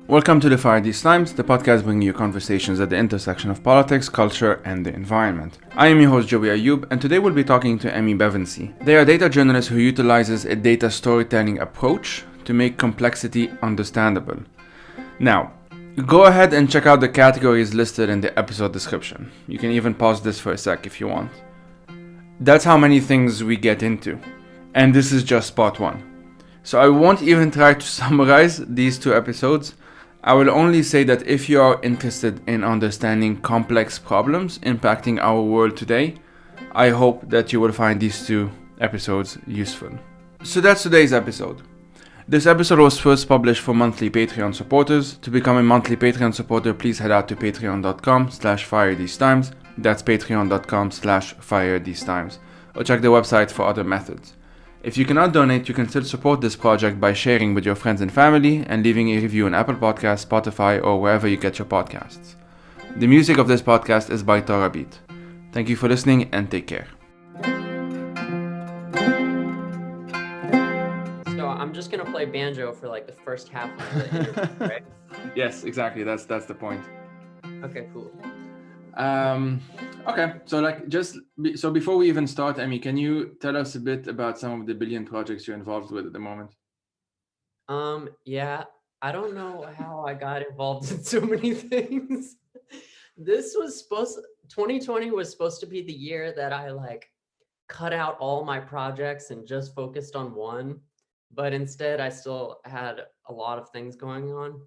Welcome to the Fire These Times, the podcast bringing you conversations at the intersection of politics, culture, and the environment. I am your host Joey Ayoub, and today we'll be talking to Emmi Bevensee. They are data journalists who utilizes a data storytelling approach to make complexity understandable. Now, go ahead and check out the categories listed in the episode description. You can even pause this for a sec if you want. That's how many things we get into. And this is just part one. So I won't even try to summarize these two episodes. I will only say that if you are interested in understanding complex problems impacting our world today, I hope that you will find these two episodes useful. So that's today's episode. This episode was first published for monthly Patreon supporters. To become a monthly Patreon supporter, please head out to patreon.com/firethesetimes. That's patreon.com/firethesetimes. Or check the website for other methods. If you cannot donate, you can still support this project by sharing with your friends and family and leaving a review on Apple Podcasts, Spotify, or wherever you get your podcasts. The music of this podcast is by Tara Beat. Thank you for listening and take care. So I'm just gonna play banjo for like the first half of the interview, right? Yes, exactly. That's the point. Okay, cool. Okay, so before we even start, Emmi, can you tell us a bit about some of the billion projects you're involved with at the moment? Yeah, I don't know how I got involved in so many things. 2020 was supposed to be the year that I like cut out all my projects and just focused on one, but instead I still had a lot of things going on.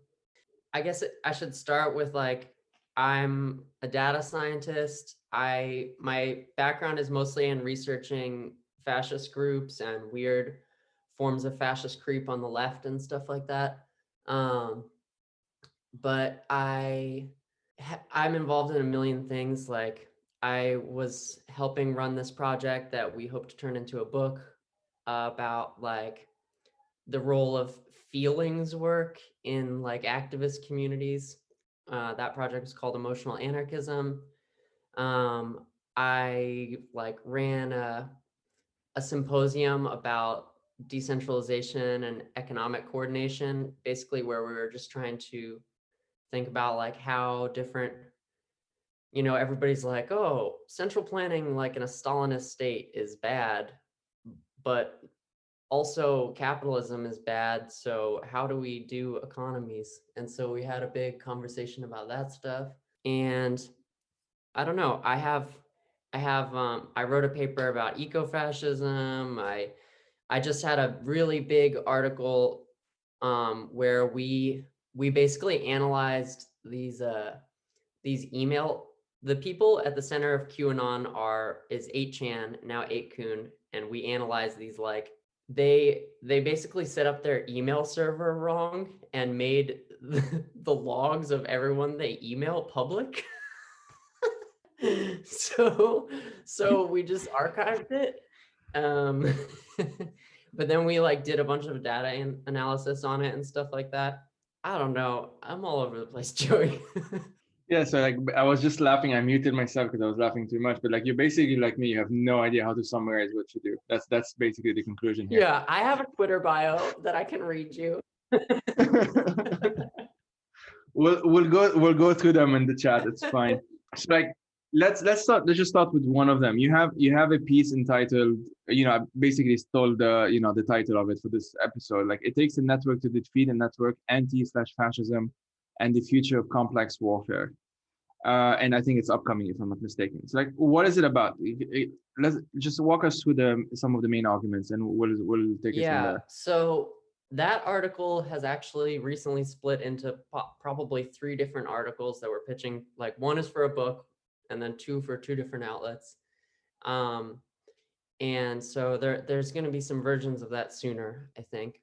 I guess I should start with like, I'm a data scientist. My background is mostly in researching fascist groups and weird forms of fascist creep on the left and stuff like that. But I'm involved in a million things. Like I was helping run this project that we hope to turn into a book about like the role of feelings work in like activist communities. That project is called Emotional Anarchism. I like ran a symposium about decentralization and economic coordination, basically where we were just trying to think about like how different, everybody's like, oh, central planning like in a Stalinist state is bad, but also capitalism is bad, so how do we do economies? And so we had a big conversation about that stuff. And I don't know, I wrote a paper about ecofascism. I just had a really big article where we basically analyzed these email. The people at the center of QAnon is 8chan, now 8kun, and we analyze these like they basically set up their email server wrong and made the logs of everyone they email public. so we just archived it. But then we like did a bunch of data analysis on it and stuff like that. I don't know. I'm all over the place, Joey. Yeah, so like I was just laughing. I muted myself because I was laughing too much. But like you're basically like me. You have no idea how to summarize what you do. That's basically the conclusion here. Yeah, I have a Twitter bio that I can read you. We'll go through them in the chat. It's fine. So like let's just start with one of them. You have a piece entitled, I basically stole the title of it for this episode. Like it takes a network to defeat a network, anti/fascism, and the future of complex warfare. And I think it's upcoming if I'm not mistaken. So like what is it about? Let's just walk us through some of the main arguments and we'll take it from there. So that article has actually recently split into probably 3 different articles that we're pitching. Like one is for a book and then 2 for 2 different outlets. And so there's going to be some versions of that sooner, I think.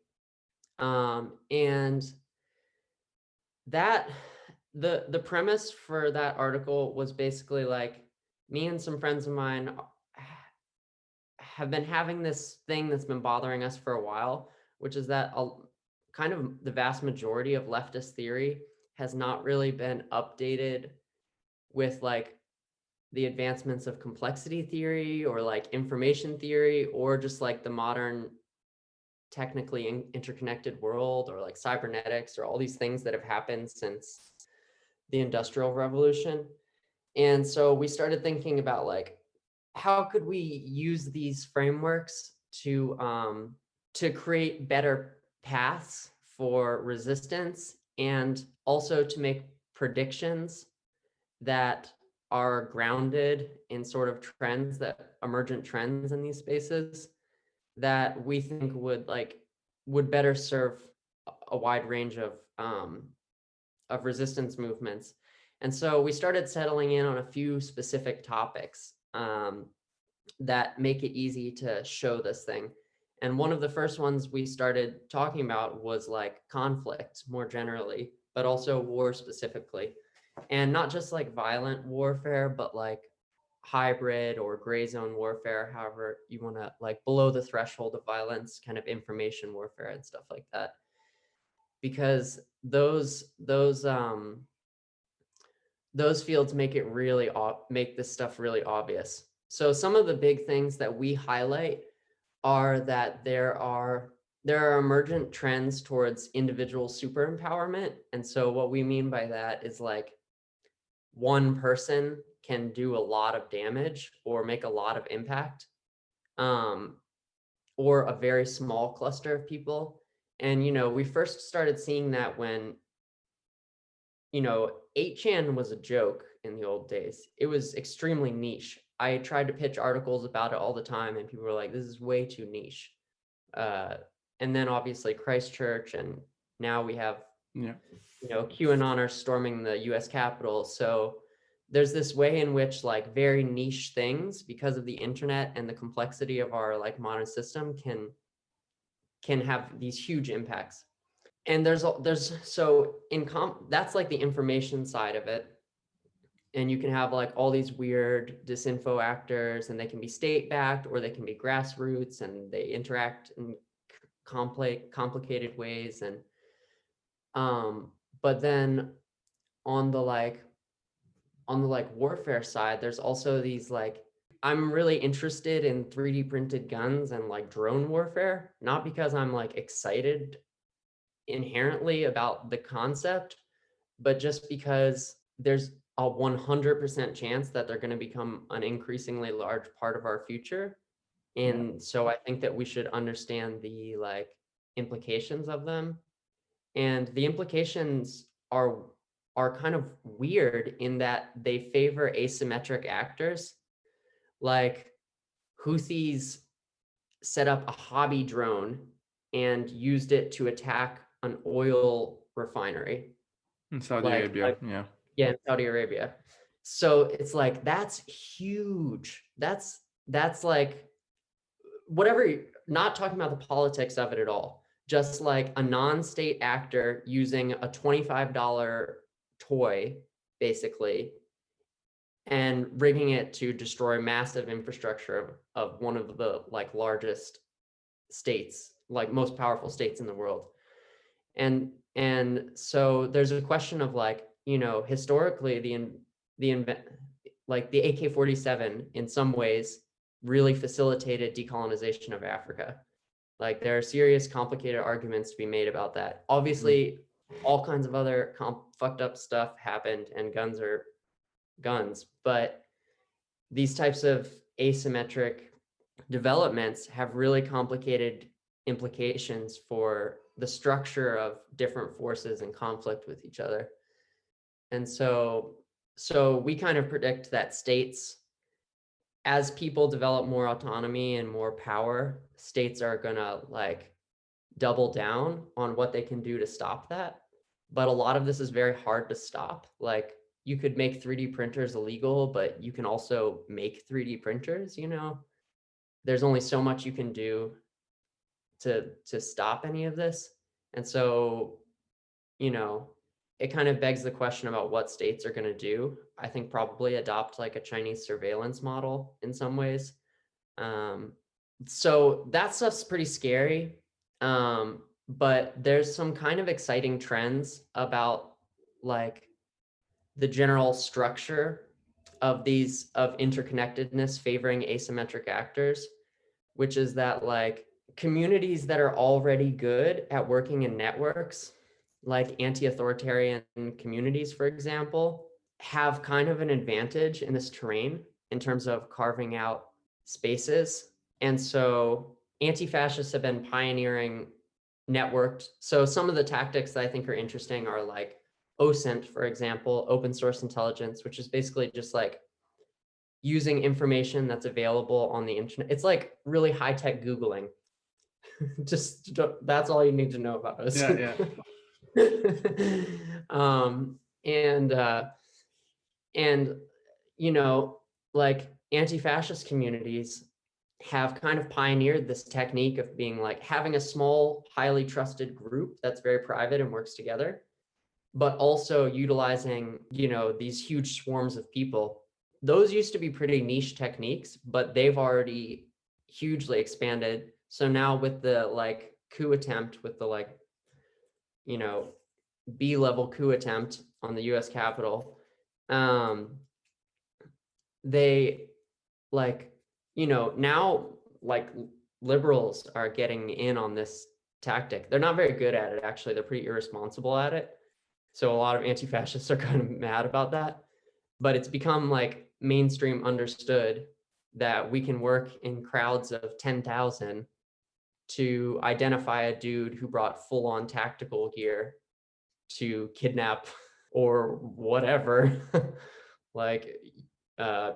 And that the premise for that article was basically like me and some friends of mine have been having this thing that's been bothering us for a while, which is that kind of the vast majority of leftist theory has not really been updated with like the advancements of complexity theory or like information theory or just like the modern technically interconnected world, or like cybernetics, or all these things that have happened since the Industrial Revolution. And so we started thinking about like, how could we use these frameworks to create better paths for resistance, and also to make predictions that are grounded in sort of trends, that emergent trends in these spaces, that we think would better serve a wide range of resistance movements. And so we started settling in on a few specific topics that make it easy to show this thing. And one of the first ones we started talking about was like conflict more generally, but also war specifically. And not just like violent warfare, but like hybrid or gray zone warfare, however you want to, like below the threshold of violence, kind of information warfare and stuff like that. Because those fields make it really make this stuff really obvious. So some of the big things that we highlight are that there are emergent trends towards individual super empowerment. And so what we mean by that is like one person can do a lot of damage or make a lot of impact, or a very small cluster of people. And, we first started seeing that when, 8chan was a joke in the old days. It was extremely niche. I tried to pitch articles about it all the time, and people were like, this is way too niche. And then obviously Christchurch, and now we have, QAnoners storming the US Capitol. So there's this way in which like very niche things, because of the internet and the complexity of our like modern system, can have these huge impacts. And that's like the information side of it. And you can have like all these weird disinfo actors, and they can be state backed or they can be grassroots, and they interact in complicated ways. And but then on the warfare side, there's also these like, I'm really interested in 3D printed guns and like drone warfare, not because I'm like excited inherently about the concept, but just because there's a 100% chance that they're going to become an increasingly large part of our future. And so I think that we should understand the like implications of them. And the implications are kind of weird in that they favor asymmetric actors. Like Houthis set up a hobby drone and used it to attack an oil refinery in Saudi Arabia. Yeah, in Saudi Arabia. So it's like, that's huge. That's like, whatever, not talking about the politics of it at all, just like a non-state actor using a $25 toy, basically, and rigging it to destroy massive infrastructure of one of the like largest states, like most powerful states in the world. And so there's a question of like, historically the AK-47 in some ways really facilitated decolonization of Africa. Like there are serious complicated arguments to be made about that. Obviously, all kinds of other fucked up stuff happened, and guns are guns, but these types of asymmetric developments have really complicated implications for the structure of different forces in conflict with each other. And so we kind of predict that states, as people develop more autonomy and more power, states are gonna like double down on what they can do to stop that. But a lot of this is very hard to stop. Like you could make 3D printers illegal, but you can also make 3D printers, There's only so much you can do to stop any of this. And so, it kind of begs the question about what states are going to do. I think probably adopt like a Chinese surveillance model in some ways. So that stuff's pretty scary. But there's some kind of exciting trends about like the general structure of interconnectedness favoring asymmetric actors, which is that like communities that are already good at working in networks, like anti-authoritarian communities, for example, have kind of an advantage in this terrain in terms of carving out spaces. And so anti-fascists have been pioneering networked. So some of the tactics that I think are interesting are like OSINT, for example, open source intelligence, which is basically just like using information that's available on the internet. It's like really high-tech Googling. Just that's all you need to know about us. Yeah. And you know, like anti-fascist communities have kind of pioneered this technique of being like having a small, highly trusted group that's very private and works together, but also utilizing, you know, these huge swarms of people. Those used to be pretty niche techniques, but they've already hugely expanded. So now with the like coup attempt, with the like, you know, B-level coup attempt on the US Capitol, they like, you know, now like liberals are getting in on this tactic. They're not very good at it, actually. They're pretty irresponsible at it. So a lot of anti-fascists are kind of mad about that. But it's become like mainstream understood that we can work in crowds of 10,000 to identify a dude who brought full-on tactical gear to kidnap or whatever, like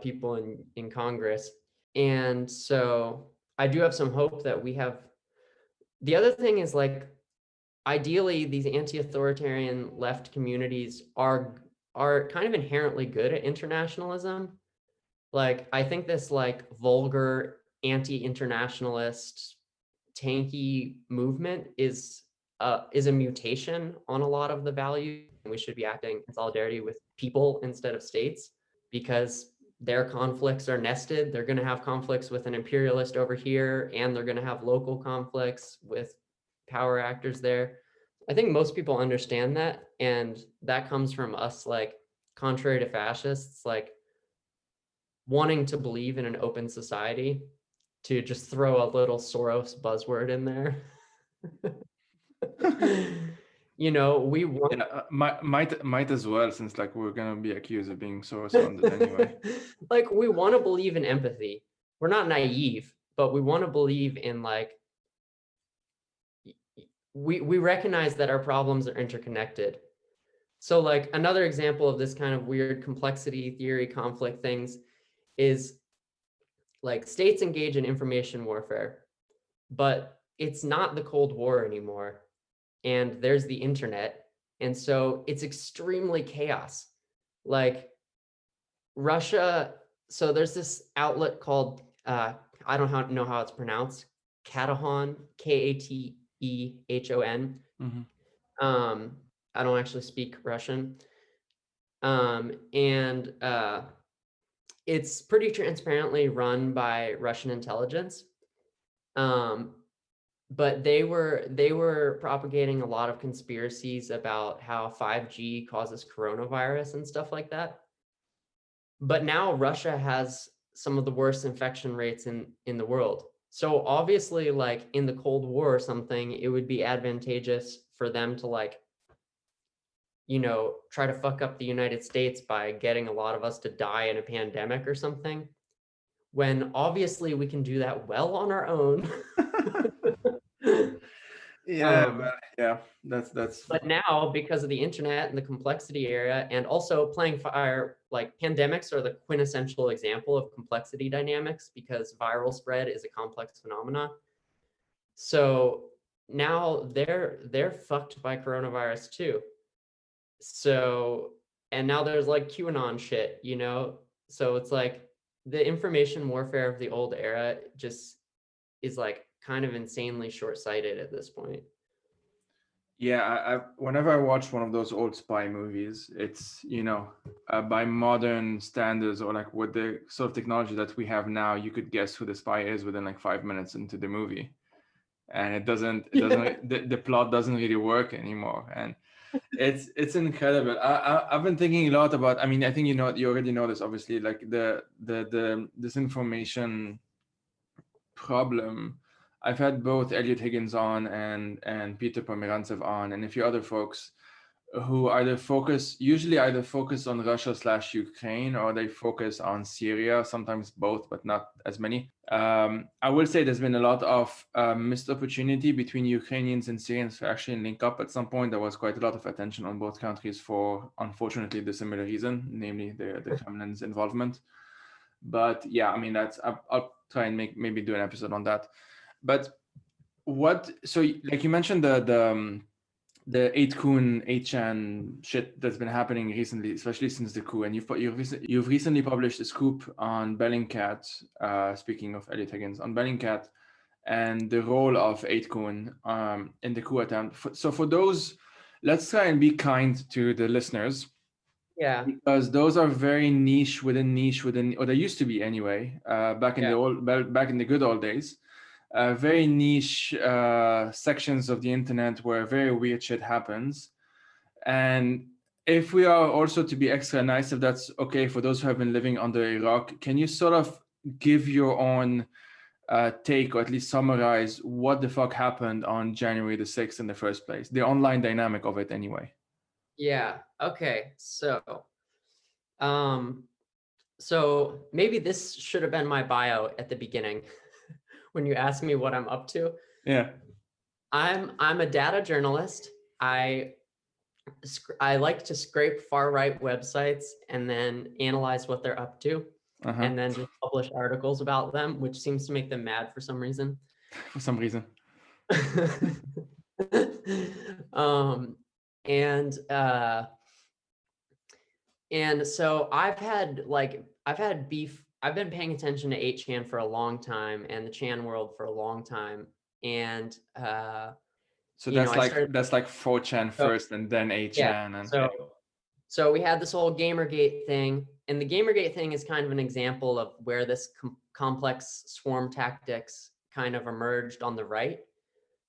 people in Congress. And so I do have some hope that we have. The other thing is like, ideally, these anti-authoritarian left communities are kind of inherently good at internationalism. Like, I think this like vulgar anti-internationalist tanky movement is a mutation on a lot of the values. We should be acting in solidarity with people instead of states, because their conflicts are nested. They're going to have conflicts with an imperialist over here, and they're going to have local conflicts with power actors there. I think most people understand that, and that comes from us, like, contrary to fascists, like wanting to believe in an open society, to just throw a little Soros buzzword in there. You know, we want. Yeah, might as well, since like we're gonna be accused of being Soros funded anyway. Like, we want to believe in empathy. We're not naive, but we want to believe in like, we recognize that our problems are interconnected. So like another example of this kind of weird complexity theory conflict things is like states engage in information warfare, but it's not the Cold War anymore. And there's the internet. And so it's extremely chaos. Like Russia, so there's this outlet called, I don't know how it's pronounced, Katehon, Katehon. Mhm. I don't actually speak Russian. It's pretty transparently run by Russian intelligence. But they were propagating a lot of conspiracies about how 5G causes coronavirus and stuff like that. But now Russia has some of the worst infection rates in the world. So obviously, like in the Cold War or something, it would be advantageous for them to like, you know, try to fuck up the United States by getting a lot of us to die in a pandemic or something, when obviously we can do that well on our own. Yeah, that's. But now, because of the internet and the complexity area, and also playing fire, like pandemics are the quintessential example of complexity dynamics, because viral spread is a complex phenomena. So now they're fucked by coronavirus too. So, and now there's like QAnon shit, you know? So it's like the information warfare of the old era just is like kind of insanely short-sighted at this point. Yeah, whenever I watch one of those old spy movies, it's, you know, by modern standards, or like with the sort of technology that we have now, you could guess who the spy is within like 5 minutes into the movie, and it doesn't the plot doesn't really work anymore, and it's incredible. I've been thinking a lot about. I mean, I think you already know this, obviously, like the disinformation problem. I've had both Elliot Higgins on and Peter Pomerantsev on, and a few other folks who usually either focus on Russia/Ukraine, or they focus on Syria, sometimes both, but not as many. I will say there's been a lot of missed opportunity between Ukrainians and Syrians to actually link up at some point. There was quite a lot of attention on both countries for, unfortunately, the similar reason, namely the Kremlin's involvement. But yeah, I mean, I'll try and maybe do an episode on that. But so like you mentioned the 8kun, 8chan shit that's been happening recently, especially since the coup, and you've recently published a scoop on Bellingcat, speaking of Elliot Higgins, on Bellingcat and the role of 8kun in the coup attempt. So for those, let's try and be kind to the listeners. Yeah. Because those are very niche within, or they used to be anyway, back in the good old days. Very niche sections of the internet where very weird shit happens. And if we are also to be extra nice, if that's okay for those who have been living under a rock, can you sort of give your own take, or at least summarize what the fuck happened on January the 6th in the first place? The online dynamic of it anyway. Yeah. Okay. So maybe this should have been my bio at the beginning when you asked me what I'm up to. Yeah. I'm a data journalist. I like to scrape far right websites and then analyze what they're up to, and then just publish articles about them, which seems to make them mad for some reason. For some reason. And so I've had beef. I've been paying attention to 8chan for a long time, and the Chan world for a long time. And so that's like 4chan first, and then 8chan. Yeah. So we had this whole Gamergate thing, and the Gamergate thing is kind of an example of where this complex swarm tactics kind of emerged on the right.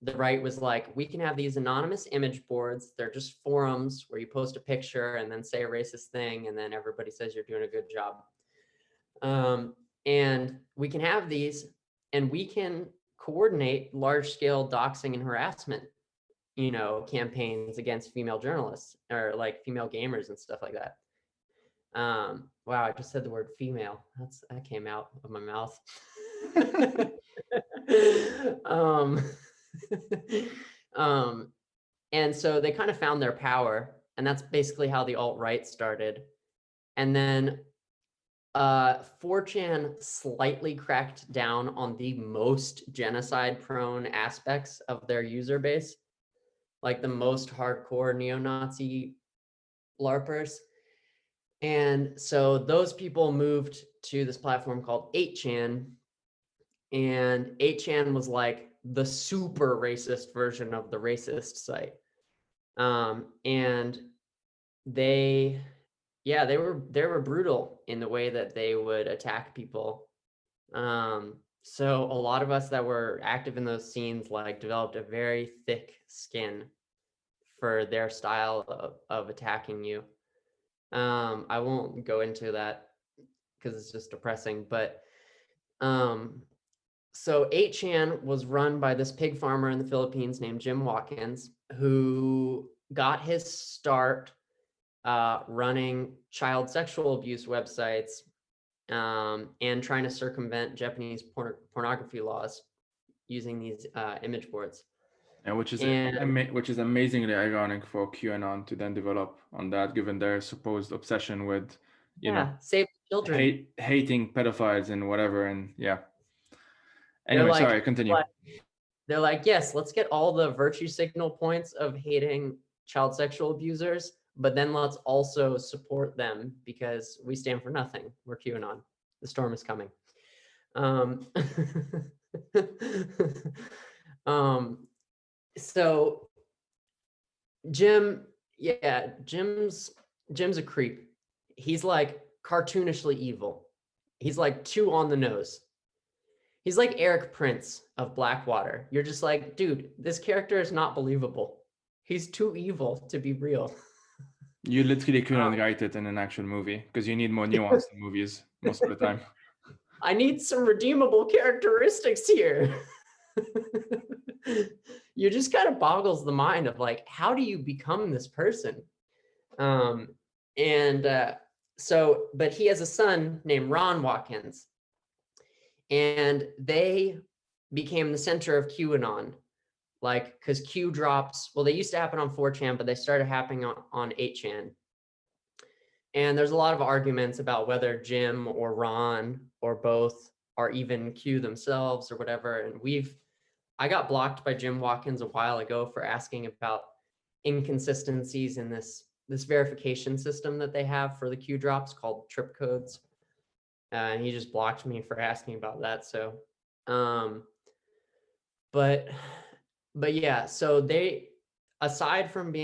The right was like, we can have these anonymous image boards. They're just forums where you post a picture and then say a racist thing, and then everybody says you're doing a good job. And we can have these, and we can coordinate large-scale doxing and harassment, campaigns against female journalists or like female gamers and stuff like that. Wow, I just said the word female. That came out of my mouth. And so they kind of found their power, and that's basically how the alt-right started. And then 4chan slightly cracked down on the most genocide-prone aspects of their user base, like the most hardcore neo-Nazi LARPers. And so those people moved to this platform called 8chan, and 8chan was like the super racist version of the racist site. And they were brutal in the way that they would attack people. So a lot of us that were active in those scenes developed a very thick skin for their style of attacking you. I won't go into that because it's just depressing, but so 8chan was run by this pig farmer in the Philippines named Jim Watkins, who got his start running child sexual abuse websites and trying to circumvent Japanese pornography laws using these image boards. And which is amazingly ironic for QAnon to then develop on that, given their supposed obsession with, save children, hating pedophiles and whatever. And yeah. Anyway, sorry, continue. They're like, yes, let's get all the virtue signal points of hating child sexual abusers, but then let's also support them because we stand for nothing. We're QAnon. The storm is coming. So Jim's a creep. He's like cartoonishly evil. He's like too on the nose. He's like Eric Prince of Blackwater. You're just like, dude, this character is not believable. He's too evil to be real. You literally couldn't write it in an actual movie because you need more nuance in movies most of the time. I need some redeemable characteristics here. You just kind of boggles the mind of like, how do you become this person? But he has a son named Ron Watkins, and they became the center of QAnon. Like, because Q drops, well, they used to happen on 4chan, but they started happening on 8chan. And there's a lot of arguments about whether Jim or Ron or both are even Q themselves or whatever. And I got blocked by Jim Watkins a while ago for asking about inconsistencies in this verification system that they have for the Q drops called trip codes. And he just blocked me for asking about that. So, but yeah, so they, aside from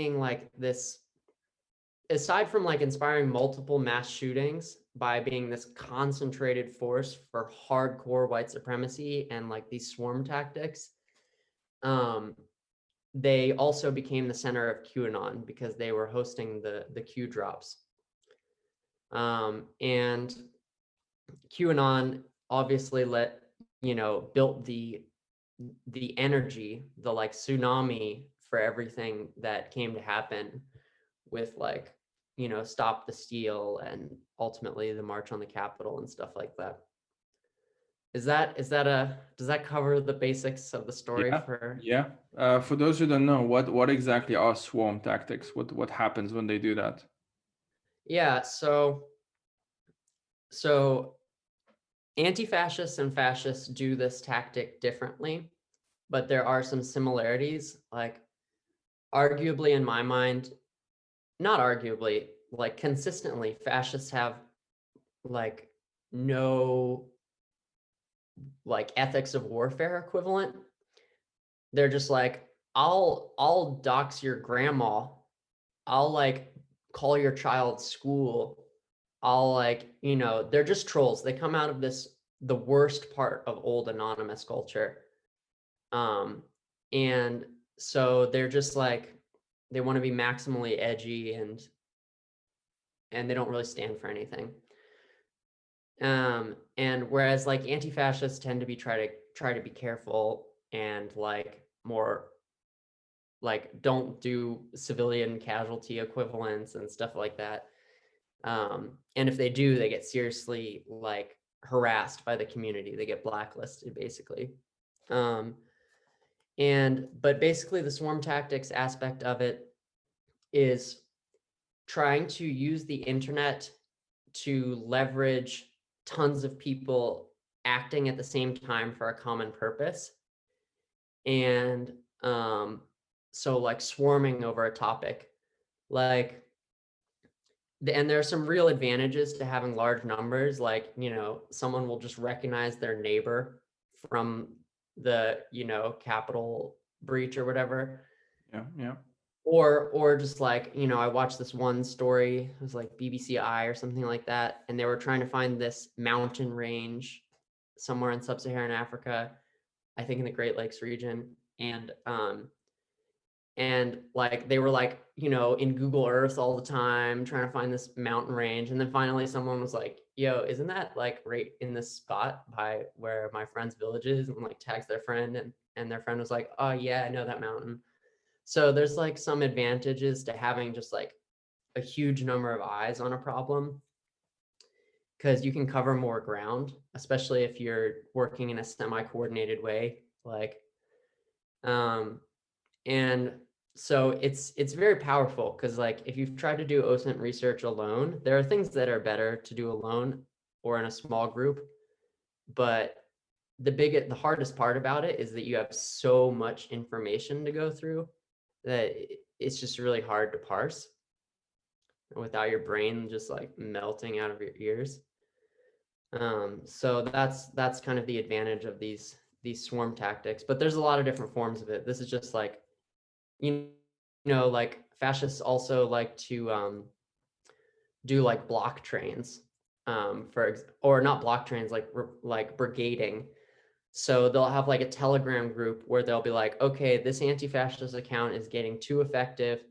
inspiring multiple mass shootings by being this concentrated force for hardcore white supremacy and like these swarm tactics, they also became the center of QAnon because they were hosting the Q drops. And QAnon obviously built the energy, the like tsunami for everything that came to happen with like, Stop the Steal and ultimately the March on the Capitol and stuff like that. Does that cover the basics of the story? For those who don't know, what exactly are swarm tactics? What happens when they do that? Yeah, so anti-fascists and fascists do this tactic differently, but there are some similarities. Like, arguably, in my mind, not arguably, like consistently, fascists have like no like ethics of warfare equivalent. They're just like, I'll dox your grandma. I'll like call your child's school. I'll like, they're just trolls. They come out of the worst part of old anonymous culture. And so they're just like, they want to be maximally edgy and they don't really stand for anything. And whereas like anti-fascists tend to be try to be careful and like more like don't do civilian casualty equivalents and stuff like that. And if they do, they get seriously like harassed by the community. They get blacklisted basically. But basically the swarm tactics aspect of it is trying to use the internet to leverage tons of people acting at the same time for a common purpose. And so like swarming over a topic, like, and there are some real advantages to having large numbers. Like, someone will just recognize their neighbor from the, Capitol breach or whatever. Yeah. Or just like, I watched this one story, it was like BBC Eye or something like that, and they were trying to find this mountain range somewhere in sub-Saharan Africa, I think in the Great Lakes region, and like they were like, in Google Earth all the time trying to find this mountain range, and then finally someone was like, yo, isn't that like right in this spot by where my friend's village is, and like tags their friend, and their friend was like, oh yeah, I know that mountain. So there's like some advantages to having just like a huge number of eyes on a problem, because you can cover more ground, especially if you're working in a semi-coordinated way. Like, and so it's very powerful, because like if you've tried to do OSINT research alone, there are things that are better to do alone or in a small group. But the hardest part about it is that you have so much information to go through that it's just really hard to parse without your brain just like melting out of your ears. So that's kind of the advantage of these swarm tactics, but there's a lot of different forms of it. This is just like, like fascists also like to do like block trains, or not block trains, like brigading. So they'll have like a Telegram group where they'll be like, okay, this anti-fascist account is getting too effective.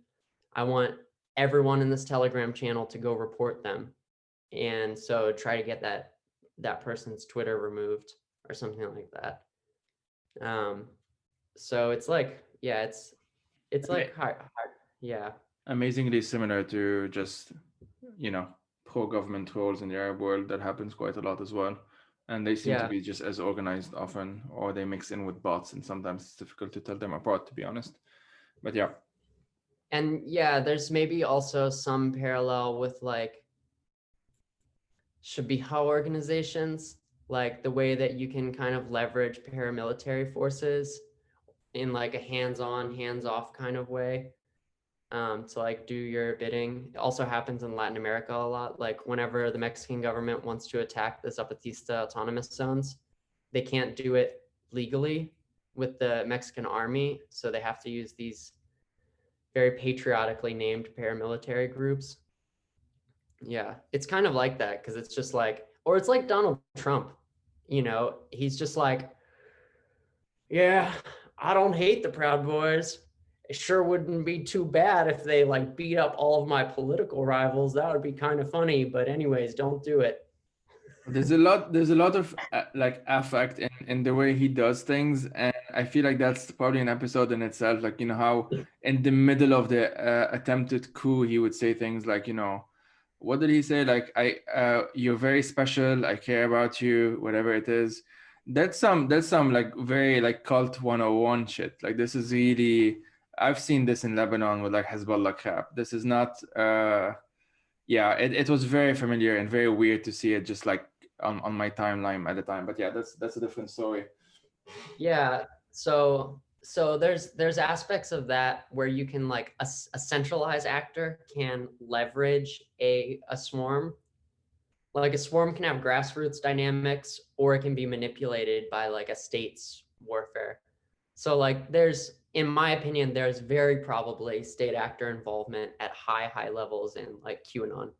I want everyone in this Telegram channel to go report them. And so try to get that person's Twitter removed or something like that. So it's like, yeah, it's like hard, yeah. Amazingly similar to just, pro-government trolls in the Arab world. That happens quite a lot as well. And they seem to Yeah. be just as organized often, or they mix in with bots, and sometimes it's difficult to tell them apart, to be honest. But yeah. And yeah, there's maybe also some parallel with like Shabbiha organizations, like the way that you can kind of leverage paramilitary forces in like a hands-on, hands-off kind of way, to like do your bidding. It also happens in Latin America a lot. Like whenever the Mexican government wants to attack the Zapatista autonomous zones, they can't do it legally with the Mexican army. So they have to use these very patriotically named paramilitary groups. Yeah, it's kind of like that because it's just like, or it's like Donald Trump, he's just like, yeah, I don't hate the Proud Boys. It sure wouldn't be too bad if they like beat up all of my political rivals. That would be kind of funny. But anyways, don't do it. There's a lot of like affect in the way he does things, and I feel like that's probably an episode in itself. Like, how in the middle of the attempted coup, he would say things like, what did he say? Like, you're very special. I care about you. Whatever it is. That's some like very like cult 101 shit. Like, this is really, I've seen this in Lebanon with like Hezbollah crap. This is not. Yeah, it was very familiar and very weird to see it just like on my timeline at the time. But yeah, that's a different story. Yeah. So there's aspects of that where you can like a centralized actor can leverage a swarm. Like a swarm can have grassroots dynamics, or it can be manipulated by like a state's warfare. So like in my opinion, there's very probably state actor involvement at high levels in like QAnon.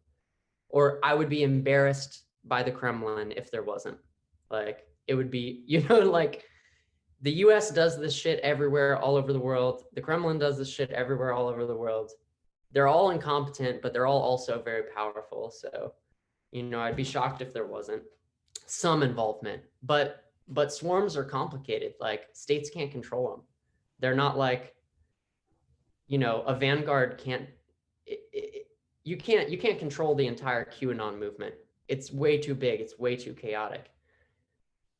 Or I would be embarrassed by the Kremlin if there wasn't. Like it would be, like the US does this shit everywhere, all over the world. The Kremlin does this shit everywhere, all over the world. They're all incompetent, but they're all also very powerful. So, I'd be shocked if there wasn't some involvement. But swarms are complicated. Like states can't control them. They're not like, a vanguard can't. You can't control the entire QAnon movement. It's way too big. It's way too chaotic.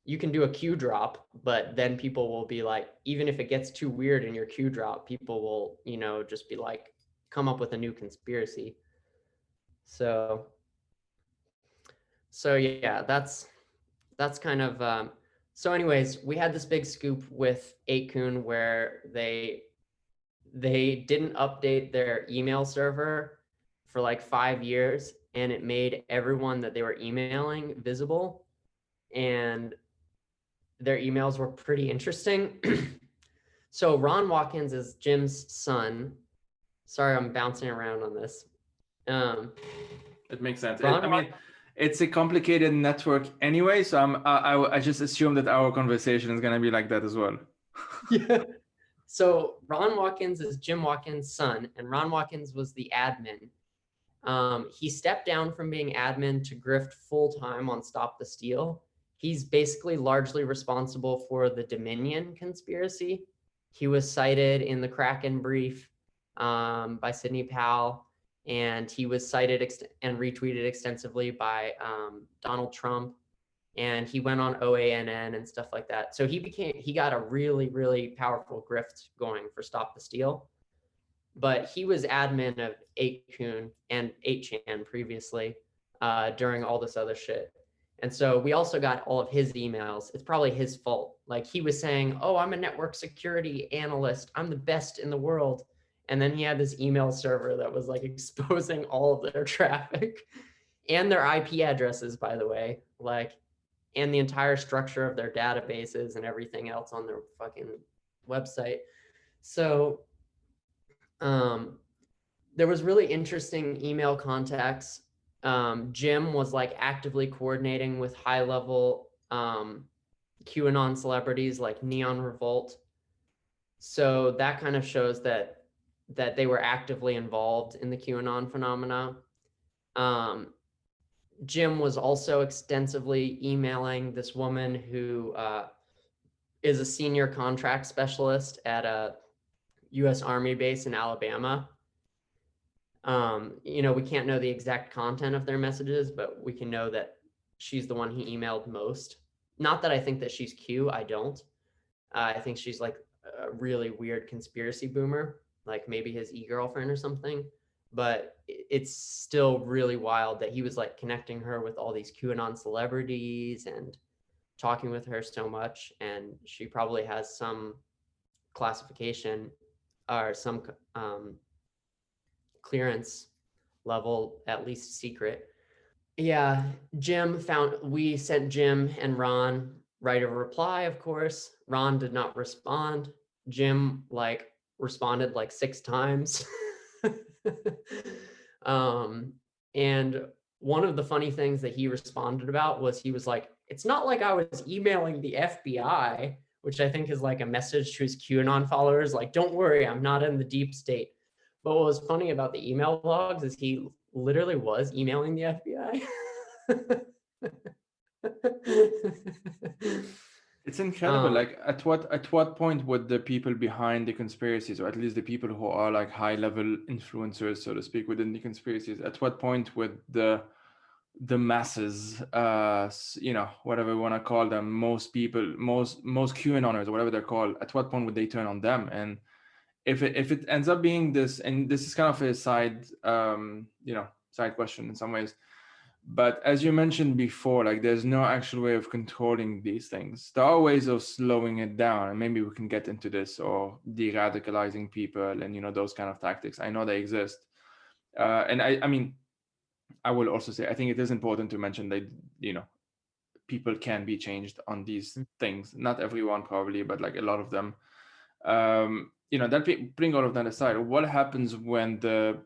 You can do a Q drop, but then people will be like, even if it gets too weird in your Q drop, people will, just be like, come up with a new conspiracy. So yeah, that's kind of so anyways, we had this big scoop with 8kun where they didn't update their email server for like 5 years, and it made everyone that they were emailing visible, and their emails were pretty interesting. So Ron Watkins is Jim's son. Sorry, I'm bouncing around on this. It makes sense. It's a complicated network anyway, so I just assume that our conversation is gonna be like that as well. Yeah. So Ron Watkins is Jim Watkins' son, and Ron Watkins was the admin. He stepped down from being admin to grift full time on Stop the Steal. He's basically largely responsible for the Dominion conspiracy. He was cited in the Kraken brief by Sidney Powell, and he was cited and retweeted extensively by Donald Trump, and he went on OANN and stuff like that. So he got a really, really powerful grift going for Stop the Steal. But he was admin of 8kun and 8chan previously during all this other shit. And so we also got all of his emails. It's probably his fault. Like he was saying, oh, I'm a network security analyst. I'm the best in the world. And then he had this email server that was like exposing all of their traffic and their IP addresses, by the way, like, and the entire structure of their databases and everything else on their fucking website. So there was really interesting email contacts. Jim was like actively coordinating with high level QAnon celebrities like Neon Revolt. So that kind of shows that they were actively involved in the QAnon phenomena. Jim was also extensively emailing this woman who is a senior contract specialist at a U.S. Army base in Alabama. We can't know the exact content of their messages, but we can know that she's the one he emailed most. Not that I think that she's Q, I don't. I think she's like a really weird conspiracy boomer, like maybe his e-girlfriend or something. But it's still really wild that he was like connecting her with all these QAnon celebrities and talking with her so much. And she probably has some classification or some clearance level, at least secret. Yeah, we sent Jim and Ron right a reply, of course. Ron did not respond. Jim responded 6 times. And one of the funny things that he responded about was he was like, it's not like I was emailing the FBI, which I think is like a message to his QAnon followers, like, don't worry, I'm not in the deep state. But what was funny about the email logs is he literally was emailing the FBI. It's incredible. Like at what point would the people behind the conspiracies, or at least the people who are like high level influencers, so to speak, within the conspiracies, at what point would the masses, whatever you want to call them, most people, most QAnoners or whatever they're called, at what point would they turn on them? And if it ends up being this, and this is kind of a side question in some ways, but as you mentioned before, like there's no actual way of controlling these things. There are ways of slowing it down, and maybe we can get into this, or de-radicalizing people and those kind of tactics. I know they exist. And I mean, I will also say, I think it is important to mention that, people can be changed on these things. Not everyone probably, but like a lot of them. Bring all of that aside, what happens when the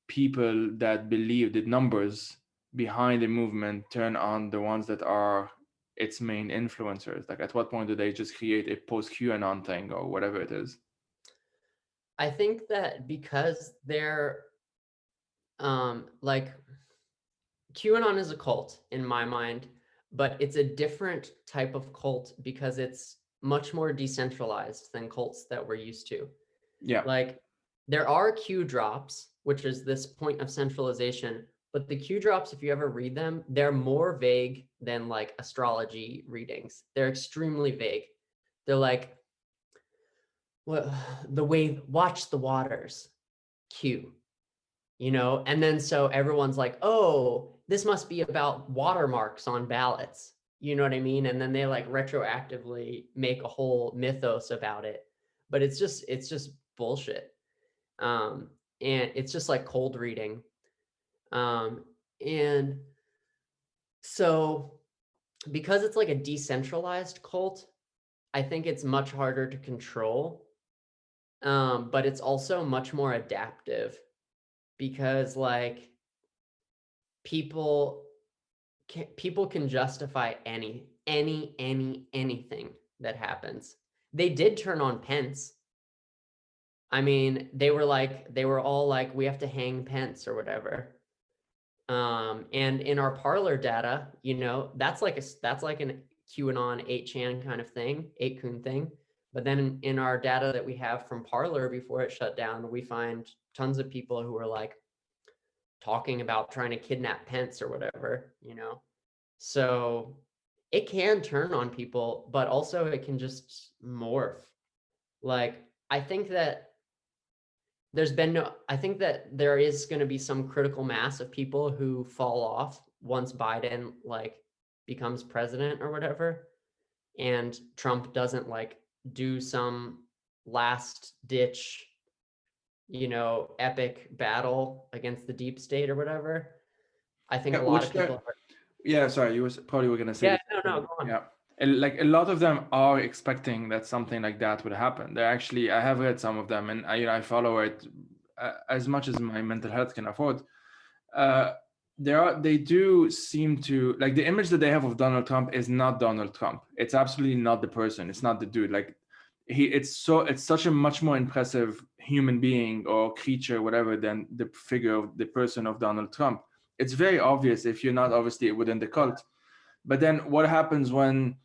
people that believe the numbers behind the movement turn on the ones that are its main influencers? Like at what point do they just create a post QAnon thing or whatever it is? I think that because they're QAnon is a cult in my mind, but it's a different type of cult because it's much more decentralized than cults that we're used to. Yeah. Like there are Q drops, which is this point of centralization, but the Q drops, if you ever read them, they're more vague than like astrology readings. They're extremely vague. They're like, well, the wave, watch the waters, Q, and then so everyone's like, oh, this must be about watermarks on ballots. You know what I mean? And then they like retroactively make a whole mythos about it. But it's just bullshit. And it's just like cold reading. And so because it's like a decentralized cult, I think it's much harder to control. But it's also much more adaptive because like people can justify anything that happens. They did turn on Pence. I mean, they were all like, we have to hang Pence or whatever. And in our Parler data, that's like an QAnon 8chan kind of thing, 8kun thing. But then in our data that we have from Parler before it shut down, we find tons of people who are like talking about trying to kidnap Pence or whatever, So it can turn on people, but also it can just morph. Like, I think that I think that there is going to be some critical mass of people who fall off once Biden becomes president or whatever, and Trump doesn't do some last ditch, epic battle against the deep state or whatever. I think a lot of people sorry, you probably were going to say no, go on. Yeah. And like a lot of them are expecting that something like that would happen. I have read some of them, and I follow it as much as my mental health can afford. They do seem to, like, the image that they have of Donald Trump is not Donald Trump. It's absolutely not the person. It's not the dude. Like it's such a much more impressive human being or creature, whatever, than the figure of the person of Donald Trump. It's very obvious if you're not obviously within the cult. But then what happens when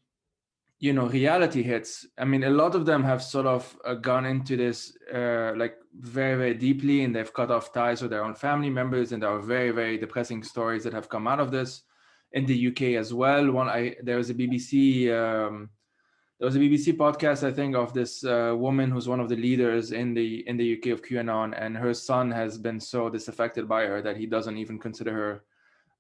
reality hits, I mean, a lot of them have sort of gone into this like very, very deeply, and they've cut off ties with their own family members, and there are very, very depressing stories that have come out of this in the UK as well. There was a BBC podcast, I think, of this woman who's one of the leaders in the UK of QAnon, and her son has been so disaffected by her that he doesn't even consider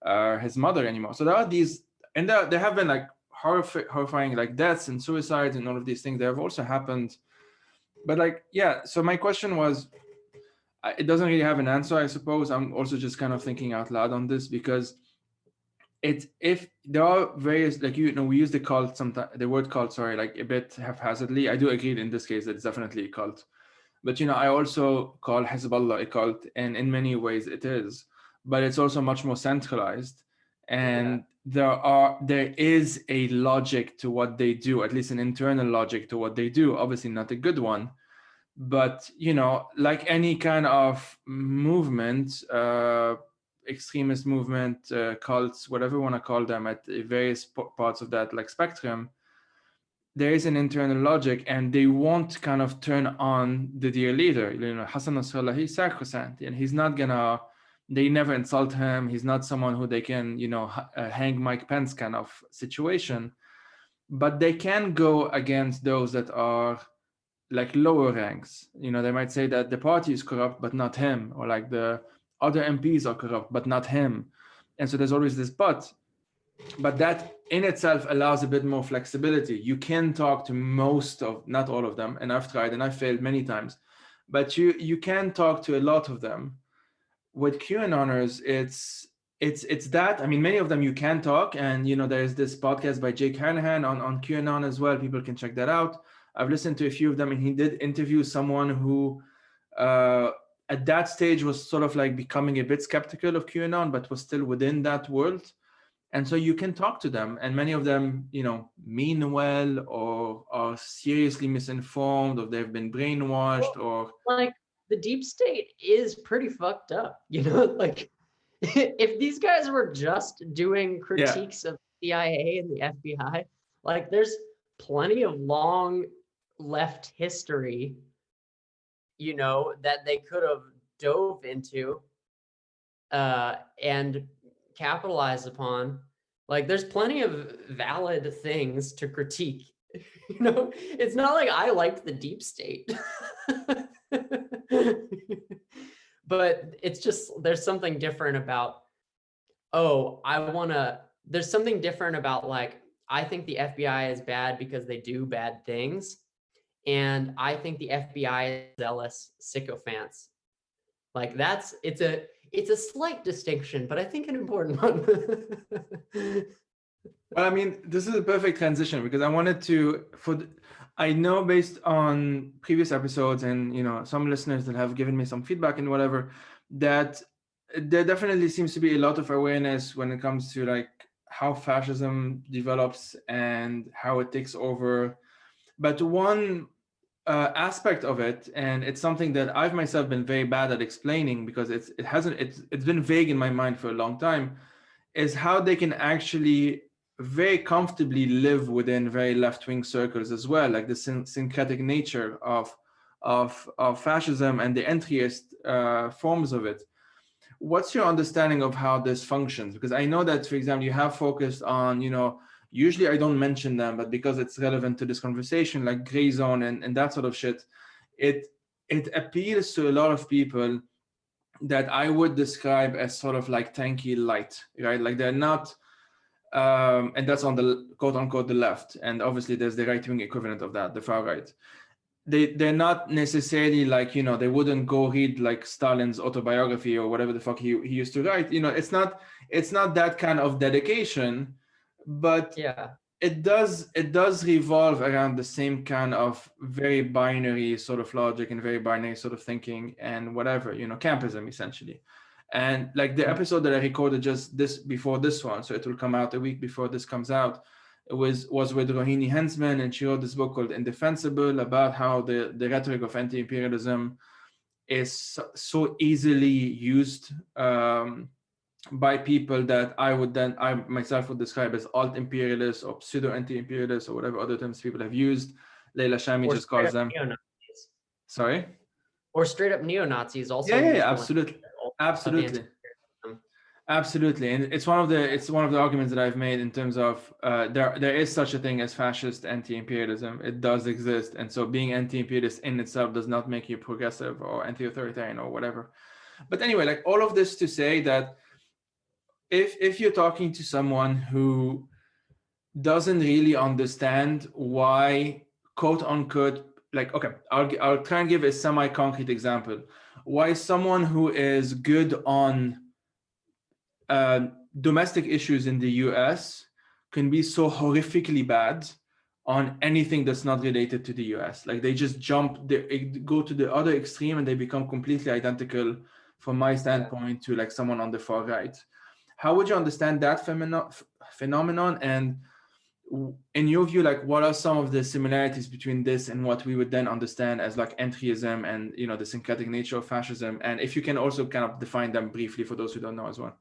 her his mother anymore. So there are these, and there have been like horrifying like deaths and suicides and all of these things that have also happened. But like, yeah. So my question was, it doesn't really have an answer, I suppose. I'm also just kind of thinking out loud on this because if there are various, like, we use the cult sometimes, the word cult, sorry, like a bit haphazardly. I do agree in this case that it's definitely a cult, but I also call Hezbollah a cult, and in many ways it is, but it's also much more centralized, and there is a logic to what they do, at least an internal logic to what they do. Obviously not a good one, but like any kind of movement, extremist movement, cults, whatever you want to call them, at various parts of that like spectrum, there is an internal logic, and they won't kind of turn on the dear leader. Hassan Nasrallah, he's sacrosanct, and he's not gonna. They never insult him. He's not someone who they can, hang Mike Pence kind of situation. But they can go against those that are like lower ranks. They might say that the party is corrupt, but not him, or like the other MPs are corrupt, but not him. And so there's always this but that in itself allows a bit more flexibility. You can talk to most of, not all of them, and I've tried and I've failed many times, but you can talk to a lot of them. With QAnoners, it's that, I mean, many of them you can talk, and there's this podcast by Jake Hanrahan on QAnon as well. People can check that out. I've listened to a few of them, and he did interview someone who at that stage was sort of like becoming a bit skeptical of QAnon, but was still within that world. And so you can talk to them, and many of them, mean well, or are seriously misinformed, or they've been brainwashed, or like the deep state is pretty fucked up, like if these guys were just doing critiques of the CIA and the FBI, like there's plenty of long left history, that they could have dove into and capitalized upon. Like there's plenty of valid things to critique. It's not like I liked the deep state. But it's just, there's something different about, there's something different about, like, I think the FBI is bad because they do bad things, and I think the FBI is zealous sycophants. Like it's a slight distinction, but I think an important one. Well, I mean, this is a perfect transition, because I wanted to, I know based on previous episodes and, some listeners that have given me some feedback and whatever, that there definitely seems to be a lot of awareness when it comes to like how fascism develops and how it takes over. But one aspect of it, and it's something that I've myself been very bad at explaining, because it's been vague in my mind for a long time, is how they can actually very comfortably live within very left-wing circles as well, like the syncretic nature of fascism and the entryist forms of it. What's your understanding of how this functions? Because I know that, for example, you have focused on, usually I don't mention them, but because it's relevant to this conversation, like gray zone and that sort of shit, it appeals to a lot of people that I would describe as sort of like tanky light, right? Like they're not, and that's on the quote unquote the left, and obviously there's the right wing equivalent of that, the far right. They're not necessarily like, they wouldn't go read like Stalin's autobiography or whatever the fuck he used to write. It's not that kind of dedication, but yeah, it does revolve around the same kind of very binary sort of logic and very binary sort of thinking and whatever, campism essentially. And like the episode that I recorded just before this one, so it will come out a week before this comes out, it was with Rohini Hensman, and she wrote this book called Indefensible, about how the rhetoric of anti-imperialism is so easily used by people that I myself would describe as alt-imperialists or pseudo-anti-imperialists or whatever other terms people have used. Leila Shami Or just straight calls up them. neo-Nazis. Sorry? Or straight up neo-Nazis also Yeah, use the absolutely. language of Absolutely. anti-imperialism. Absolutely, and it's one of the arguments that I've made in terms of there is such a thing as fascist anti-imperialism. It does exist, and so being anti-imperialist in itself does not make you progressive or anti-authoritarian or whatever. But anyway, like all of this to say that if you're talking to someone who doesn't really understand why, quote unquote, like, okay, I'll try and give a semi-concrete example. Why someone who is good on domestic issues in the US can be so horrifically bad on anything that's not related to the US. Like they just they go to the other extreme and they become completely identical from my standpoint to like someone on the far right. How would you understand that phenomenon? And in your view, like what are some of the similarities between this and what we would then understand as like entryism and, you know, the syncretic nature of fascism? And if you can also kind of define them briefly for those who don't know as well.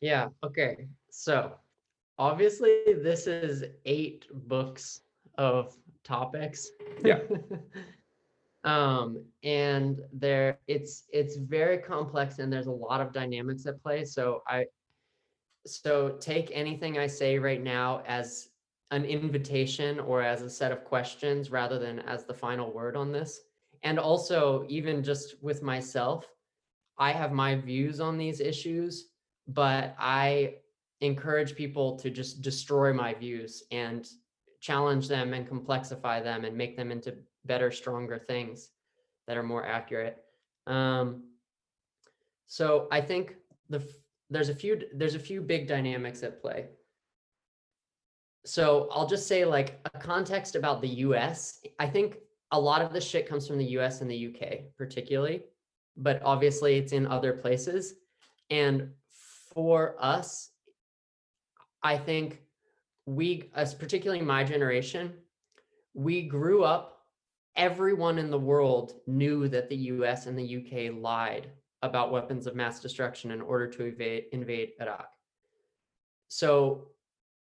Yeah, okay. So obviously this is 8 books of topics. Yeah. And it's very complex and there's a lot of dynamics at play. So take anything I say right now as an invitation or as a set of questions rather than as the final word on this. And also, even just with myself, I have my views on these issues, but I encourage people to just destroy my views and challenge them and complexify them and make them into better, stronger things that are more accurate. So I think there's a few big dynamics at play. So I'll just say like a context about the US. I think a lot of this shit comes from the US and the UK particularly, but obviously it's in other places. And for us, I think as particularly my generation, we grew up, everyone in the world knew that the US and the UK lied about weapons of mass destruction in order to invade Iraq. So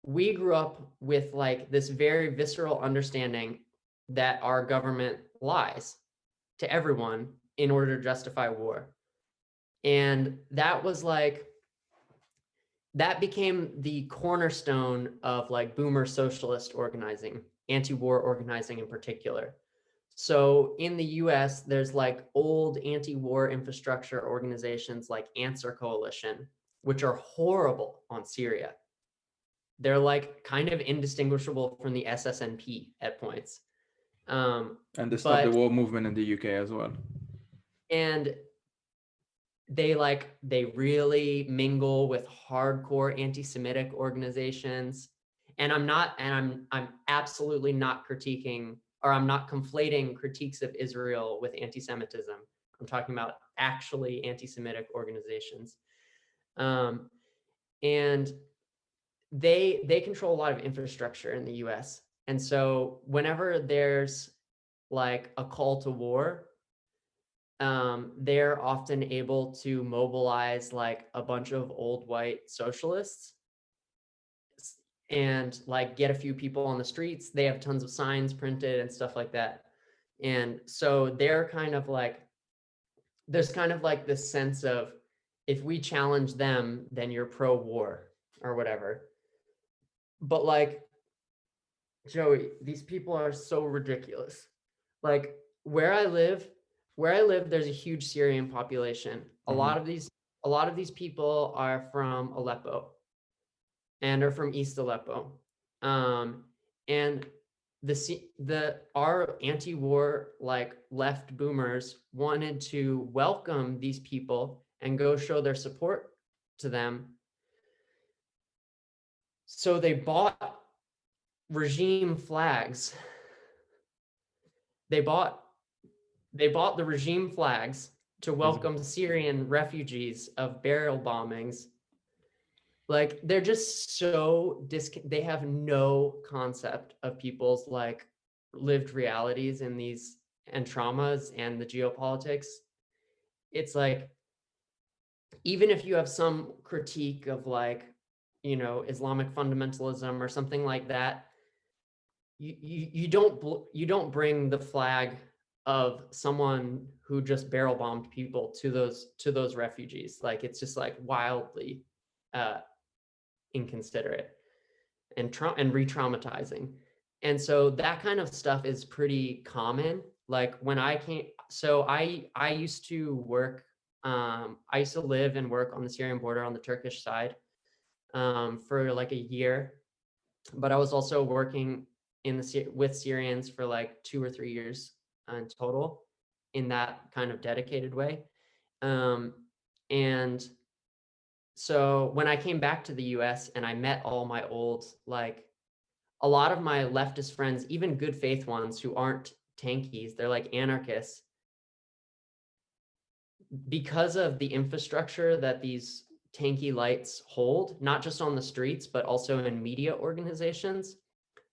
we grew up with like this very visceral understanding that our government lies to everyone in order to justify war. And that was like, that became the cornerstone of like boomer socialist organizing, anti-war organizing in particular. So in the US, there's like old anti-war infrastructure organizations like Answer Coalition, which are horrible on Syria. They're like kind of indistinguishable from the SSNP at points. And the Stop the War movement in the UK as well. And they really mingle with hardcore anti-Semitic organizations. And I'm absolutely not critiquing, or I'm not conflating critiques of Israel with anti-Semitism. I'm talking about actually anti-Semitic organizations. And they control a lot of infrastructure in the US. And so whenever there's like a call to war, they're often able to mobilize like a bunch of old white socialists and like get a few people on the streets. They have tons of signs printed and stuff like that. And so they're kind of like, there's kind of like this sense of, if we challenge them, then you're pro-war or whatever. But like, Joey, these people are so ridiculous. Like where I live, there's a huge Syrian population. A lot of these people are from Aleppo and are from East Aleppo. And our anti-war like left boomers wanted to welcome these people and go show their support to them. So they bought regime flags. They bought the regime flags to welcome Syrian refugees of burial bombings. Like they're just so they have no concept of people's like lived realities in these and traumas and the geopolitics. It's like even if you have some critique of like, you know, Islamic fundamentalism or something like that, you don't bring the flag of someone who just barrel bombed people to those refugees. Like, it's just like wildly inconsiderate and re-traumatizing. And so that kind of stuff is pretty common. Like when I came, so I used to work, I used to live and work on the Syrian border on the Turkish side for like a year, but I was also working with Syrians for like 2 or 3 years in total in that kind of dedicated way. And so when I came back to the US and I met all my old, like a lot of my leftist friends, even good faith ones who aren't tankies, they're like anarchists, because of the infrastructure that these tanky lights hold, not just on the streets, but also in media organizations,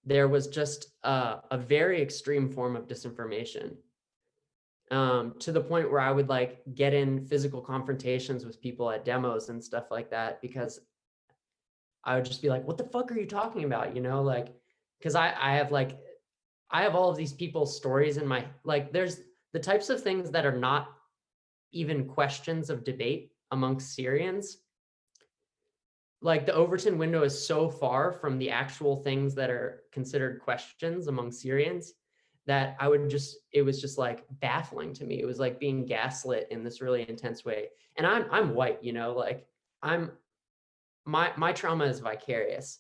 there was just a very extreme form of disinformation, to the point where I would like get in physical confrontations with people at demos and stuff like that, because I would just be like, what the fuck are you talking about? You know, like, because I have all of these people's stories in my, like, there's the types of things that are not even questions of debate amongst Syrians. Like the Overton window is so far from the actual things that are considered questions among Syrians that it was just like baffling to me. It was like being gaslit in this really intense way. And I'm white, you know, like my trauma is vicarious.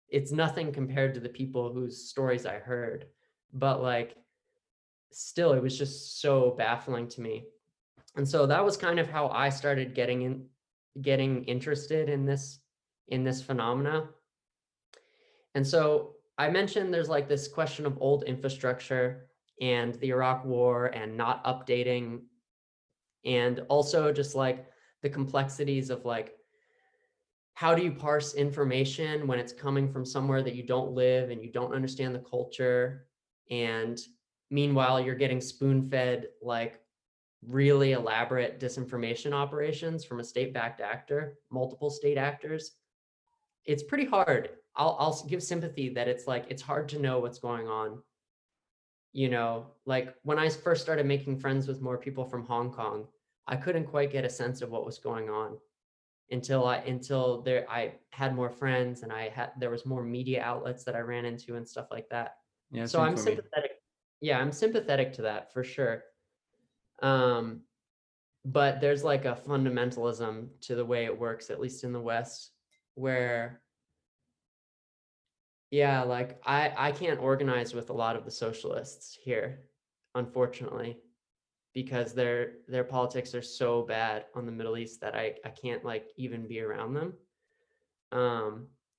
It's nothing compared to the people whose stories I heard, but like still it was just so baffling to me. And so that was kind of how I started getting interested in this phenomena. And so I mentioned there's like this question of old infrastructure and the Iraq War and not updating, and also just like the complexities of like, how do you parse information when it's coming from somewhere that you don't live and you don't understand the culture? And meanwhile, you're getting spoon-fed like really elaborate disinformation operations from a state-backed actor, multiple state actors. It's pretty hard. I'll give sympathy that it's like, it's hard to know what's going on. You know, like when I first started making friends with more people from Hong Kong, I couldn't quite get a sense of what was going on until I had more friends and there was more media outlets that I ran into and stuff like that. Yeah, So same I'm for me. sympathetic. Yeah, I'm sympathetic to that for sure. But there's like a fundamentalism to the way it works, at least in the West, where yeah, like I can't organize with a lot of the socialists here, unfortunately, because their politics are so bad on the Middle East that I can't like even be around them.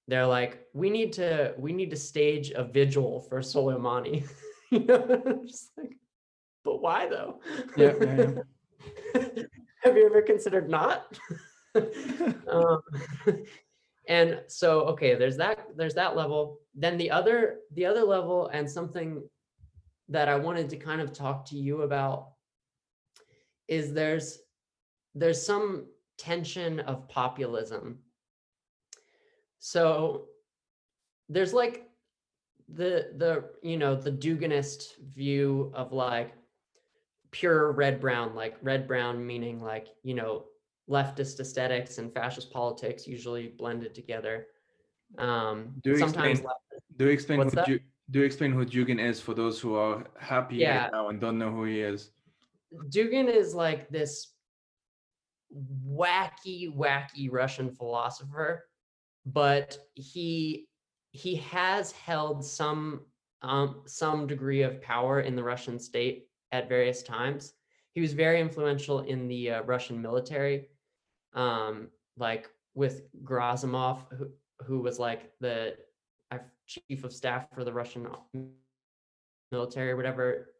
They're like, we need to stage a vigil for Soleimani. You know, I'm just like, but why though? Yeah, yeah, yeah. Have you ever considered not? um, and so, okay, there's that level. Then the other level, and something that I wanted to kind of talk to you about, is there's some tension of populism. So there's like the you know, the Duginist view of like pure red brown, like red brown meaning like, you know, leftist aesthetics and fascist politics usually blended together. Do you Sometimes explain? Do you explain what's that? Do you explain who Jugin is for those who are happy right Yeah, now and don't know who he is? Dugin is like this wacky Russian philosopher, but he has held some degree of power in the Russian state at various times. He was very influential in the Russian military, like with Gerasimov, who was like the chief of staff for the Russian military or whatever.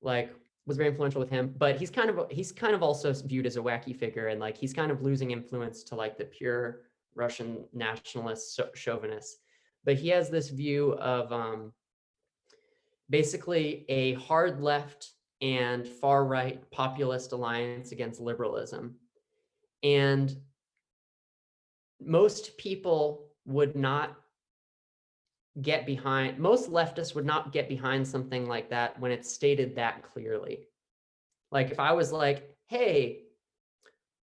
Like was very influential with him, but he's kind of also viewed as a wacky figure, and like he's kind of losing influence to like the pure Russian nationalist chauvinists. But he has this view of basically a hard left and far right populist alliance against liberalism. And most people would not get behind, most leftists would not get behind something like that when it's stated that clearly. Like if I was like, hey,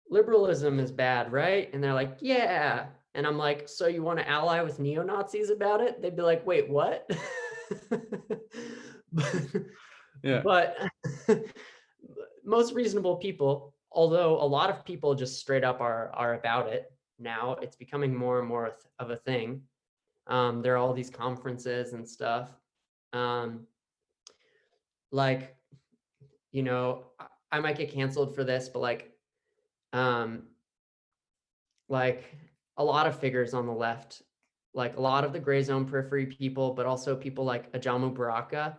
liberalism is bad, right? And they're like, yeah. And I'm like, so you want to ally with neo-Nazis about it? They'd be like, wait, what? Yeah. But most reasonable people, although a lot of people just straight up are about it now, it's becoming more and more of a thing. There are all these conferences and stuff. Like, you know, I might get canceled for this, but like a lot of figures on the left, like a lot of the gray zone periphery people, but also people like Ajamu Baraka,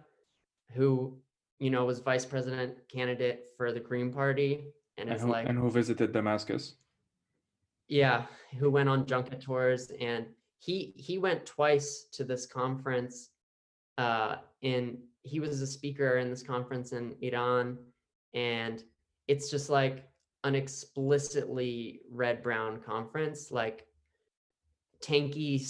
who, you know, was vice president candidate for the Green Party and is like, and who visited Damascus. yeah, who went on junket tours, and he went twice to this conference. He was a speaker in this conference in Iran, and it's just like an explicitly red-brown conference, like tanky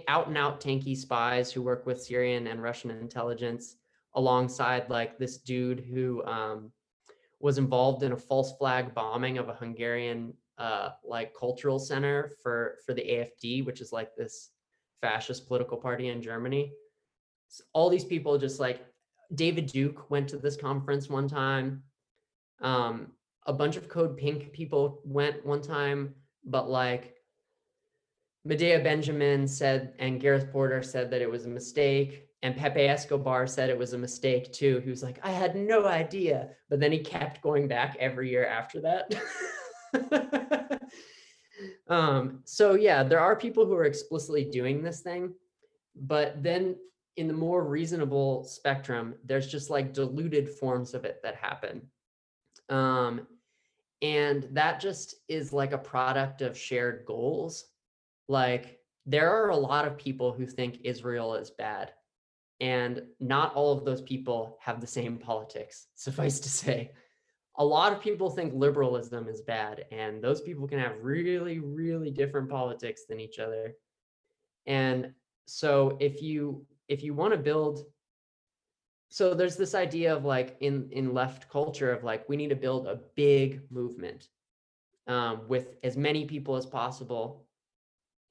out and out tanky spies who work with Syrian and Russian intelligence, alongside like this dude who was involved in a false flag bombing of a Hungarian like cultural center for the AfD, which is like this fascist political party in Germany. So all these people, just like David Duke went to this conference one time. A bunch of Code Pink people went one time, but like Medea Benjamin said, and Gareth Porter said that it was a mistake. And Pepe Escobar said it was a mistake too. He was like, I had no idea. But then he kept going back every year after that. So yeah, there are people who are explicitly doing this thing. But then in the more reasonable spectrum, there's just like diluted forms of it that happen. And that just is like a product of shared goals. Like there are a lot of people who think Israel is bad, and not all of those people have the same politics. Suffice to say, a lot of people think liberalism is bad, and those people can have really, really different politics than each other. And so if you want to build, so there's this idea of like in left culture of like, we need to build a big movement with as many people as possible.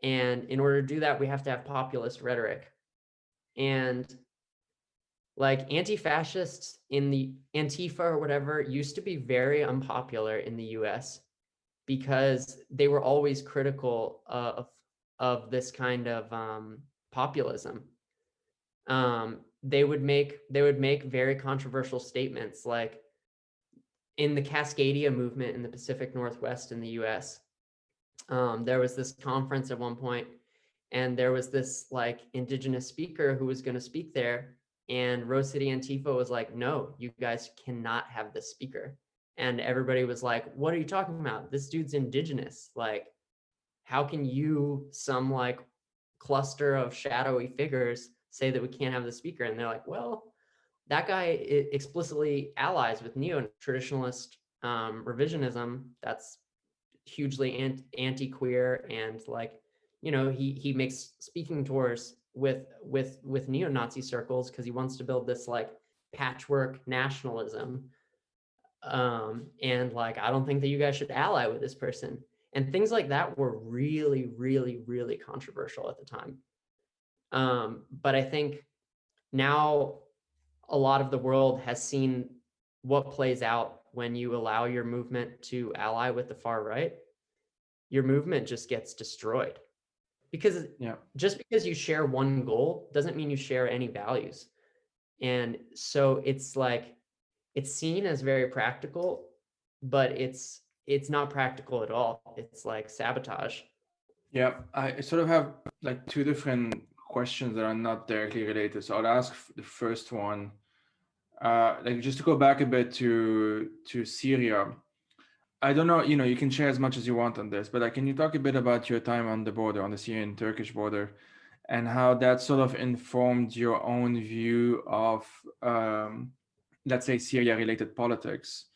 And in order to do that, we have to have populist rhetoric. And like anti-fascists in the Antifa or whatever used to be very unpopular in the US because they were always critical of this kind of populism. They would make very controversial statements, like in the Cascadia movement in the Pacific Northwest in the US. There was this conference at one point, and there was this like indigenous speaker who was going to speak there, and Rose City Antifa was like, no, you guys cannot have this speaker. And everybody was like, what are you talking about? This dude's indigenous. Like, how can you, some like cluster of shadowy figures, say that we can't have the speaker? And they're like, well, that guy explicitly allies with neo-traditionalist revisionism. That's hugely anti-queer, and like, you know, he makes speaking tours with neo-Nazi circles because he wants to build this like patchwork nationalism. And like, I don't think that you guys should ally with this person. And things like that were really, really, really controversial at the time. But I think now a lot of the world has seen what plays out when you allow your movement to ally with the far right. Your movement just gets destroyed, because just because you share one goal doesn't mean you share any values. And so it's like, it's seen as very practical, but it's not practical at all. It's like sabotage. Yeah, I sort of have like two different questions that are not directly related. So I'll ask the first one, like just to go back a bit to Syria. I don't know, you know, you can share as much as you want on this, but like, can you talk a bit about your time on the border, on the Syrian-Turkish border, and how that sort of informed your own view of, let's say, Syria-related politics?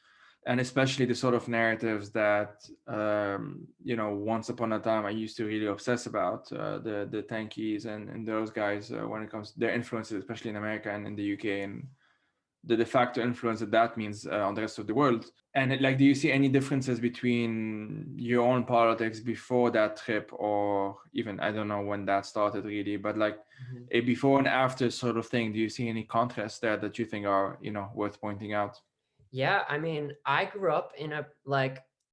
and especially the sort of narratives that once upon a time I used to really obsess about, the tankies and those guys, when it comes to their influences, especially in America and in the UK, and the de facto influence that means on the rest of the world. And do you see any differences between your own politics before that trip, or even, I don't know when that started really, but a before and after sort of thing? Do you see any contrasts there that you think are, worth pointing out? Yeah, I mean, I grew up in I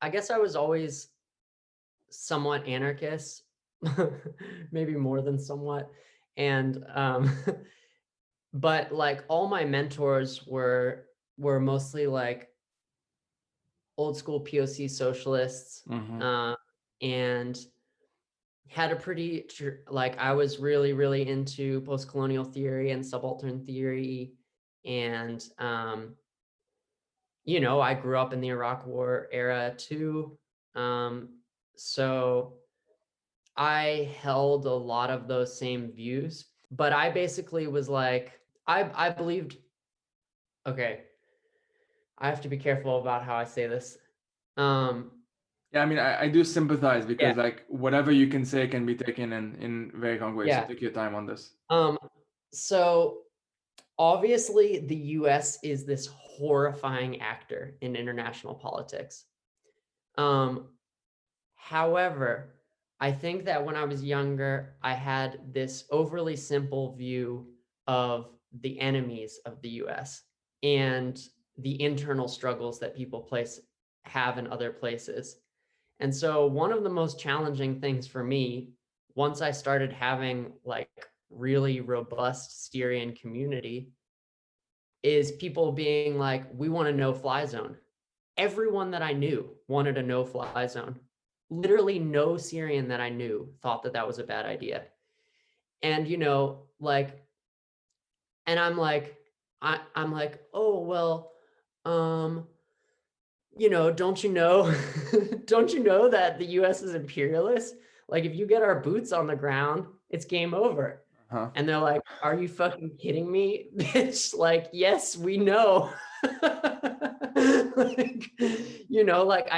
guess I was always somewhat anarchist, maybe more than somewhat. And but all my mentors were mostly old school POC socialists, and had a pretty I was really, really into post-colonial theory and subaltern theory. And I grew up in the Iraq War era too. So I held a lot of those same views, but I basically was I believed, okay, I have to be careful about how I say this. Yeah, I mean, I do sympathize, because whatever you can say can be taken in very wrong ways. So take your time on this. So obviously the US is this horrifying actor in international politics. However, I think that when I was younger, I had this overly simple view of the enemies of the US and the internal struggles that people have in other places. And so one of the most challenging things for me, once I started having really robust Syrian community, is people being we want a no-fly zone. Everyone that I knew wanted a no-fly zone. Literally no Syrian that I knew thought that that was a bad idea. And, and I'm oh, well, don't you know, don't you know that the US is imperialist? If you get our boots on the ground, it's game over. And they're like, are you fucking kidding me, bitch? Yes, we know. I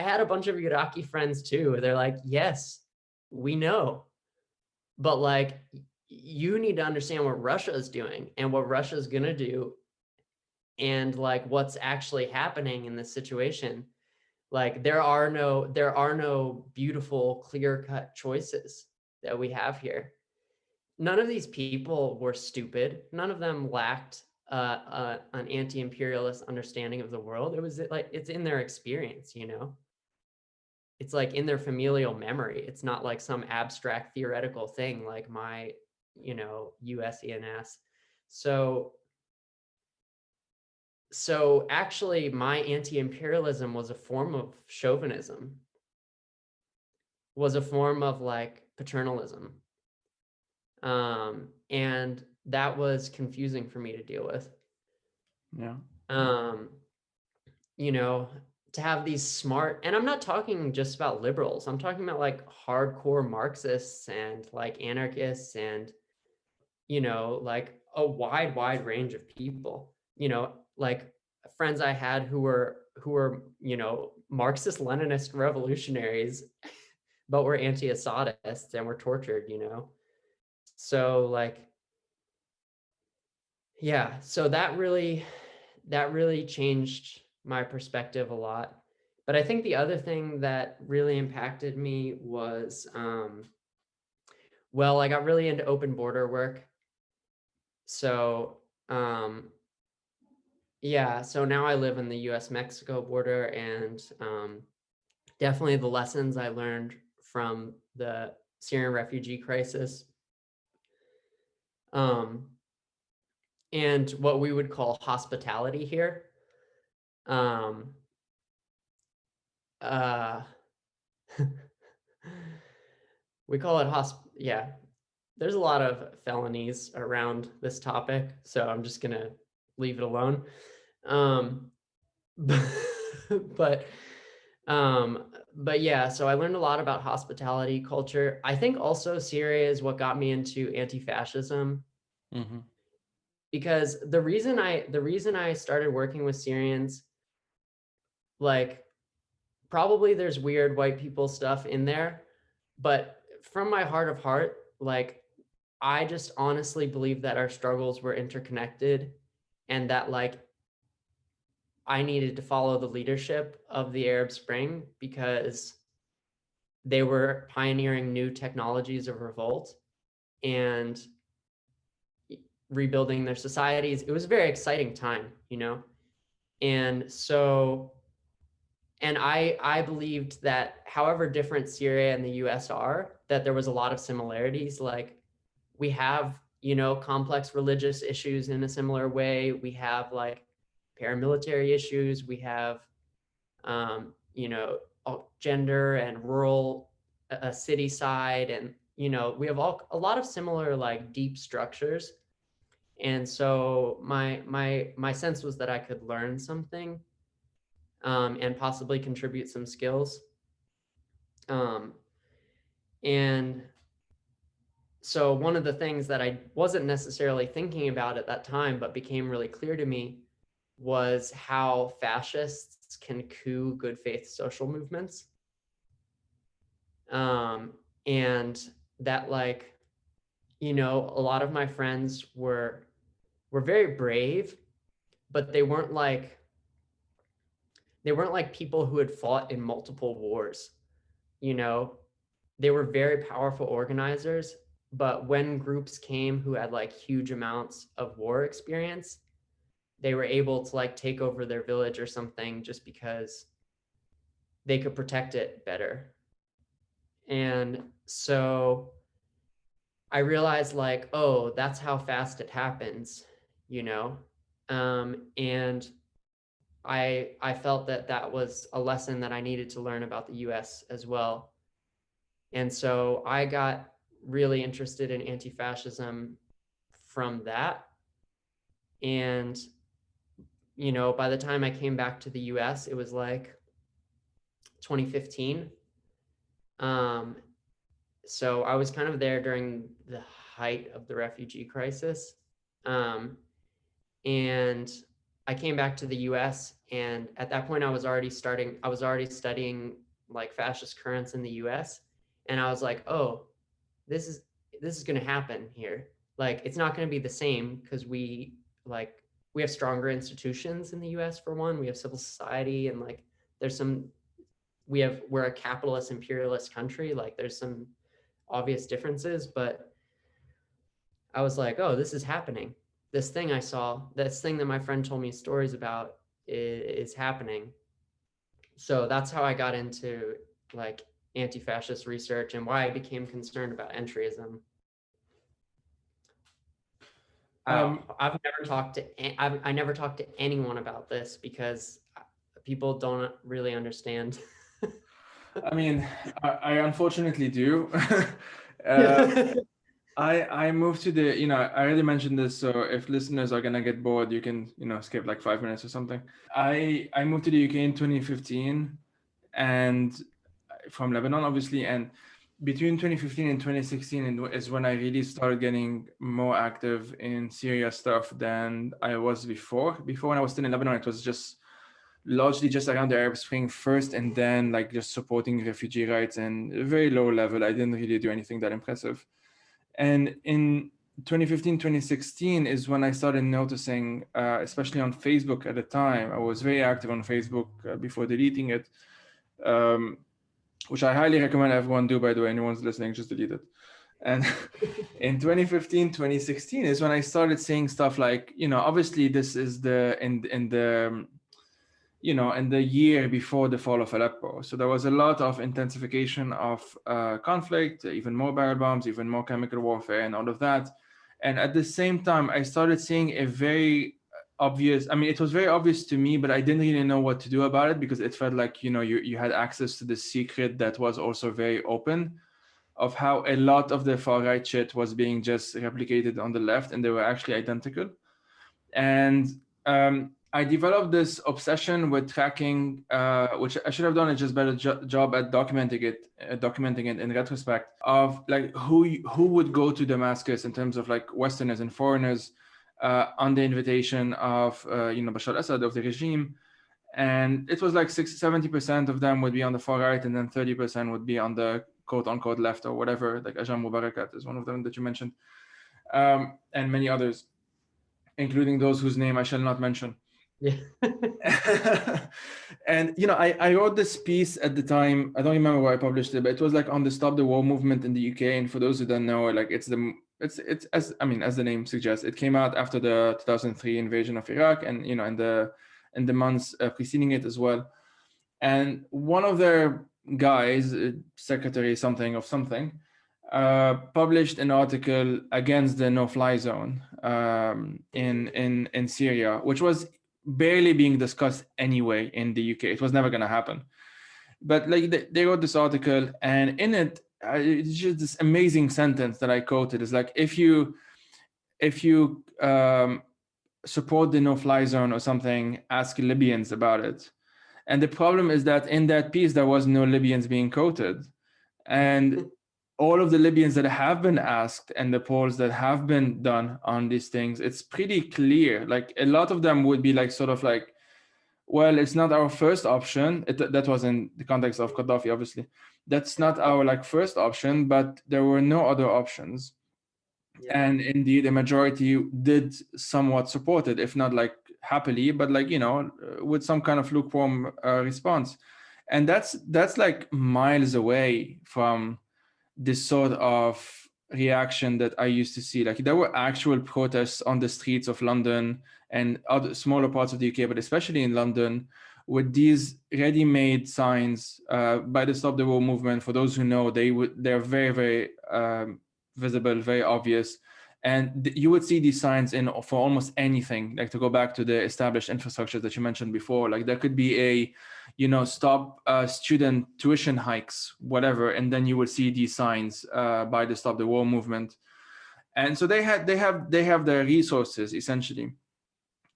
had a bunch of Iraqi friends too. They're like, yes, we know. But you need to understand what Russia is doing and what Russia is going to do, and what's actually happening in this situation. There are no beautiful, clear-cut choices that we have here. None of these people were stupid. None of them lacked an anti-imperialist understanding of the world. It was it's in their experience, It's in their familial memory. It's not some abstract theoretical thing like my, US ENS. So actually my anti-imperialism was a form of chauvinism, was a form of paternalism. And that was confusing for me to deal with. Yeah. To have these smart, and I'm not talking just about liberals, I'm talking about hardcore Marxists and anarchists and, a wide range of people, friends I had who were, Marxist Leninist revolutionaries, but were anti-Assadists and were tortured, So yeah, so that really changed my perspective a lot. But I think the other thing that really impacted me was, I got really into open border work. So yeah, so now I live in the US-Mexico border, and definitely the lessons I learned from the Syrian refugee crisis, and what we would call hospitality here. We call it yeah. There's a lot of felonies around this topic, so I'm just gonna leave it alone. But yeah, so I learned a lot about hospitality culture. I think also Syria is what got me into anti-fascism. Because the reason I started working with Syrians, like probably there's weird white people stuff in there, but from my heart of heart, like I just honestly believe that our struggles were interconnected, and that like I needed to follow the leadership of the Arab Spring because they were pioneering new technologies of revolt and rebuilding their societies. It was a very exciting time, you know? And so, and I believed that however different Syria and the US are, that there was a lot of similarities. Like we have, you know, complex religious issues in a similar way. We have like paramilitary issues. We have, you know, gender and rural, city side. And, you know, we have a lot of similar like deep structures. And so my sense was that I could learn something, and possibly contribute some skills. And so one of the things that I wasn't necessarily thinking about at that time, but became really clear to me, was how fascists can coup good faith social movements. And that like, you know, a lot of my friends were very brave, but they weren't like people who had fought in multiple wars, you know. They were very powerful organizers, but when groups came who had like huge amounts of war experience, they were able to like take over their village or something just because they could protect it better. And so I realized like, oh, that's how fast it happens, you know. And I felt that that was a lesson that I needed to learn about the US as well. And so I got really interested in anti-fascism from that. And, you know, by the time I came back to the US, it was like 2015. So I was kind of there during the height of the refugee crisis. And I came back to the US, and at that point I was already studying like fascist currents in the US. And I was like, oh, this is going to happen here. Like, it's not going to be the same because we have stronger institutions in the US for one. We have civil society, and like we're a capitalist imperialist country. Like there's some obvious differences, but I was like, oh, this is happening. This thing I saw, this thing that my friend told me stories about is happening. So that's how I got into like anti-fascist research and why I became concerned about entryism. I've never talked to I never talked to anyone about this because people don't really understand. I mean, I unfortunately do. I moved to the, you know, I already mentioned this, so if listeners are gonna get bored, you can, you know, skip like 5 minutes or something. I moved to the UK in 2015, and from Lebanon, obviously, and between 2015 and 2016 is when I really started getting more active in Syria stuff than I was before. Before, when I was still in Lebanon, it was just largely just around the Arab Spring first, and then like just supporting refugee rights and a very low level. I didn't really do anything that impressive. And in 2015, 2016 is when I started noticing, especially on Facebook at the time, I was very active on Facebook before deleting it, which I highly recommend everyone do, by the way. Anyone's listening, just delete it. And in 2015, 2016 is when I started seeing stuff like, you know, obviously this is in the you know, in the year before the fall of Aleppo. So there was a lot of intensification of conflict, even more barrel bombs, even more chemical warfare and all of that. And at the same time, I started seeing a very obvious, I mean, it was very obvious to me, but I didn't really know what to do about it because it felt like, you know, you had access to the secret that was also very open of how a lot of the far right shit was being just replicated on the left, and they were actually identical. And I developed this obsession with tracking, which I should have done a just better job at documenting it in retrospect, of like who would go to Damascus in terms of like Westerners and foreigners on the invitation of you know, Bashar al-Assad, of the regime, and it was like 70% of them would be on the far right, and then 30% would be on the quote-unquote left or whatever. Like Ajam Mubarakat is one of them that you mentioned, and many others, including those whose name I shall not mention. Yeah. And I wrote this piece at the time. I don't remember where I published it, but it was like on the Stop the War movement in the UK. And for those who don't know, like it's as the name suggests, it came out after the 2003 invasion of Iraq, and in the months preceding it as well. And one of their guys, secretary something of something, published an article against the no-fly zone in Syria, which was barely being discussed anyway in the UK. It was never going to happen. But like they wrote this article, and in it, it's just this amazing sentence that I quoted. Is like, if you support the no-fly zone or something, ask Libyans about it. And the problem is that in that piece, there was no Libyans being quoted. And all of the Libyans that have been asked and the polls that have been done on these things, it's pretty clear. Like a lot of them would be like, sort of like, well, it's not our first option. That was in the context of Gaddafi, obviously. That's not our like first option, but there were no other options. Yeah. And indeed, a majority did somewhat support it, if not like happily, but like, with some kind of lukewarm response. And that's like miles away from this sort of reaction that I used to see. Like there were actual protests on the streets of London and other smaller parts of the UK, but especially in London, with these ready-made signs by the Stop the War movement. For those who know, they're very, very visible, very obvious. And you would see these signs for almost anything, like to go back to the established infrastructure that you mentioned before. Like there could be a, stop student tuition hikes, whatever. And then you would see these signs by the Stop the War movement. And so they have their resources essentially.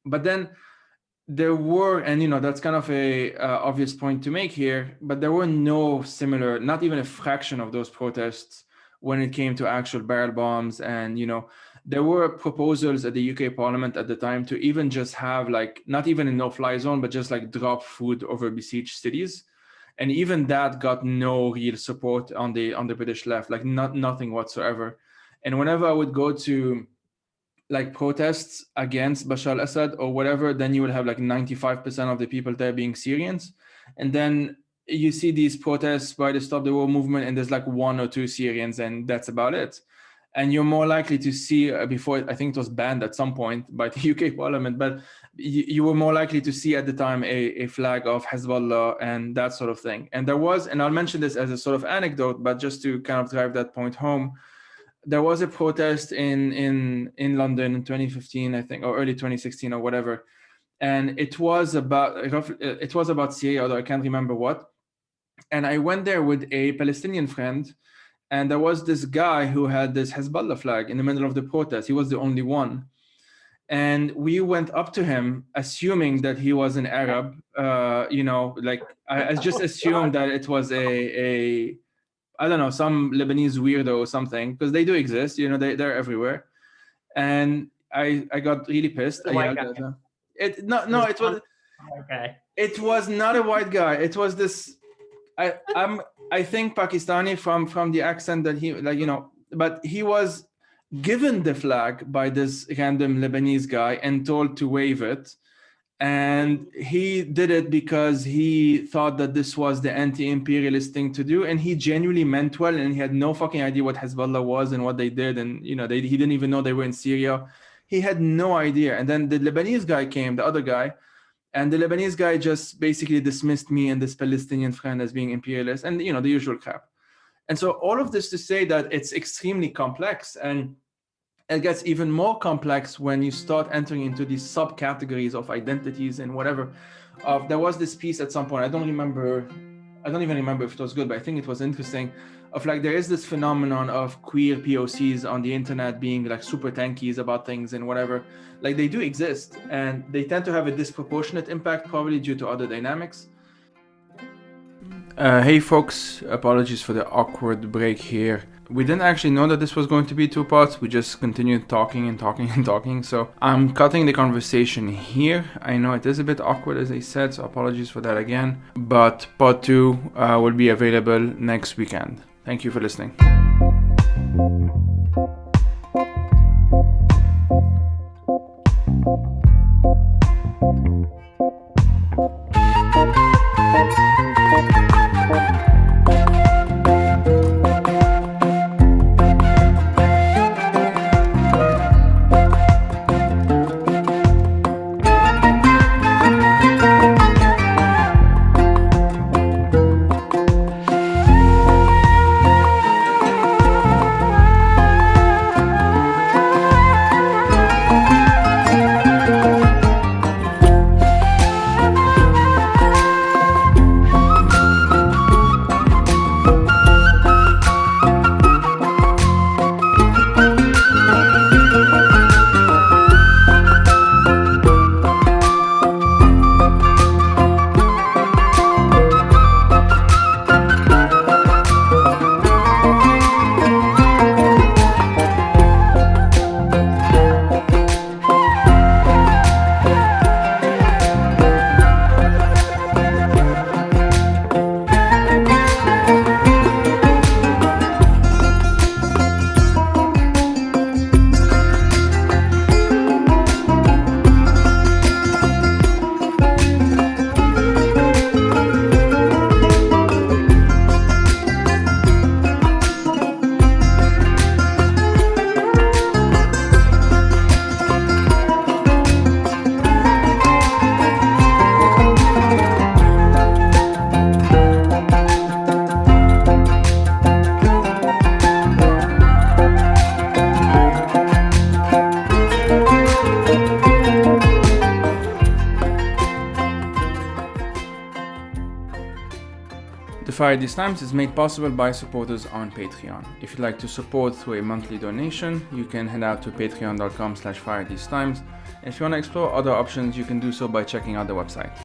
But then there were, and that's kind of a obvious point to make here, but there were no similar, not even a fraction of those protests when it came to actual barrel bombs. And there were proposals at the UK Parliament at the time to even just have like, not even a no-fly zone, but just like drop food over besieged cities. And even that got no real support on the British left, like nothing whatsoever. And whenever I would go to like protests against Bashar al-Assad or whatever, then you will have like 95% of the people there being Syrians. And then you see these protests by the Stop the War movement, and there's like 1 or 2 Syrians, and that's about it. And you're more likely to see, before, I think it was banned at some point by the UK Parliament, but you were more likely to see at the time a flag of Hezbollah and that sort of thing. And there was, and I'll mention this as a sort of anecdote, but just to kind of drive that point home, there was a protest in London in 2015, I think, or early 2016 or whatever. And it was about Syria, although I can't remember what. And I went there with a Palestinian friend, and there was this guy who had this Hezbollah flag in the middle of the protest. He was the only one. And we went up to him, assuming that he was an Arab. Like I just assumed that it was a I don't know, some Lebanese weirdo or something, because they do exist, they're everywhere. And I got really pissed. I yelled at him. It was okay. It was not a white guy. It was this. I think Pakistani from the accent that he but he was given the flag by this random Lebanese guy and told to wave it. And he did it because he thought that this was the anti-imperialist thing to do, and he genuinely meant well, and he had no fucking idea what Hezbollah was and what they did, and he didn't even know they were in Syria. He had no idea. And then the Lebanese guy came, the other guy, and the Lebanese guy just basically dismissed me and this Palestinian friend as being imperialist, and the usual crap. And so all of this to say that it's extremely complex, and it gets even more complex when you start entering into these subcategories of identities and whatever. There was this piece at some point, I don't even remember if it was good, but I think it was interesting, of like, there is this phenomenon of queer POCs on the internet being like super tankies about things and whatever. Like, they do exist, and they tend to have a disproportionate impact, probably due to other dynamics. Hey folks, apologies for the awkward break here. We didn't actually know that this was going to be 2 parts. We just continued talking and talking and talking. So I'm cutting the conversation here. I know it is a bit awkward, as I said, so apologies for that again. But part 2 will be available next weekend. Thank you for listening. Fire These Times is made possible by supporters on Patreon. If you'd like to support through a monthly donation, you can head out to patreon.com/firethesetimes. And if you want to explore other options, you can do so by checking out the website.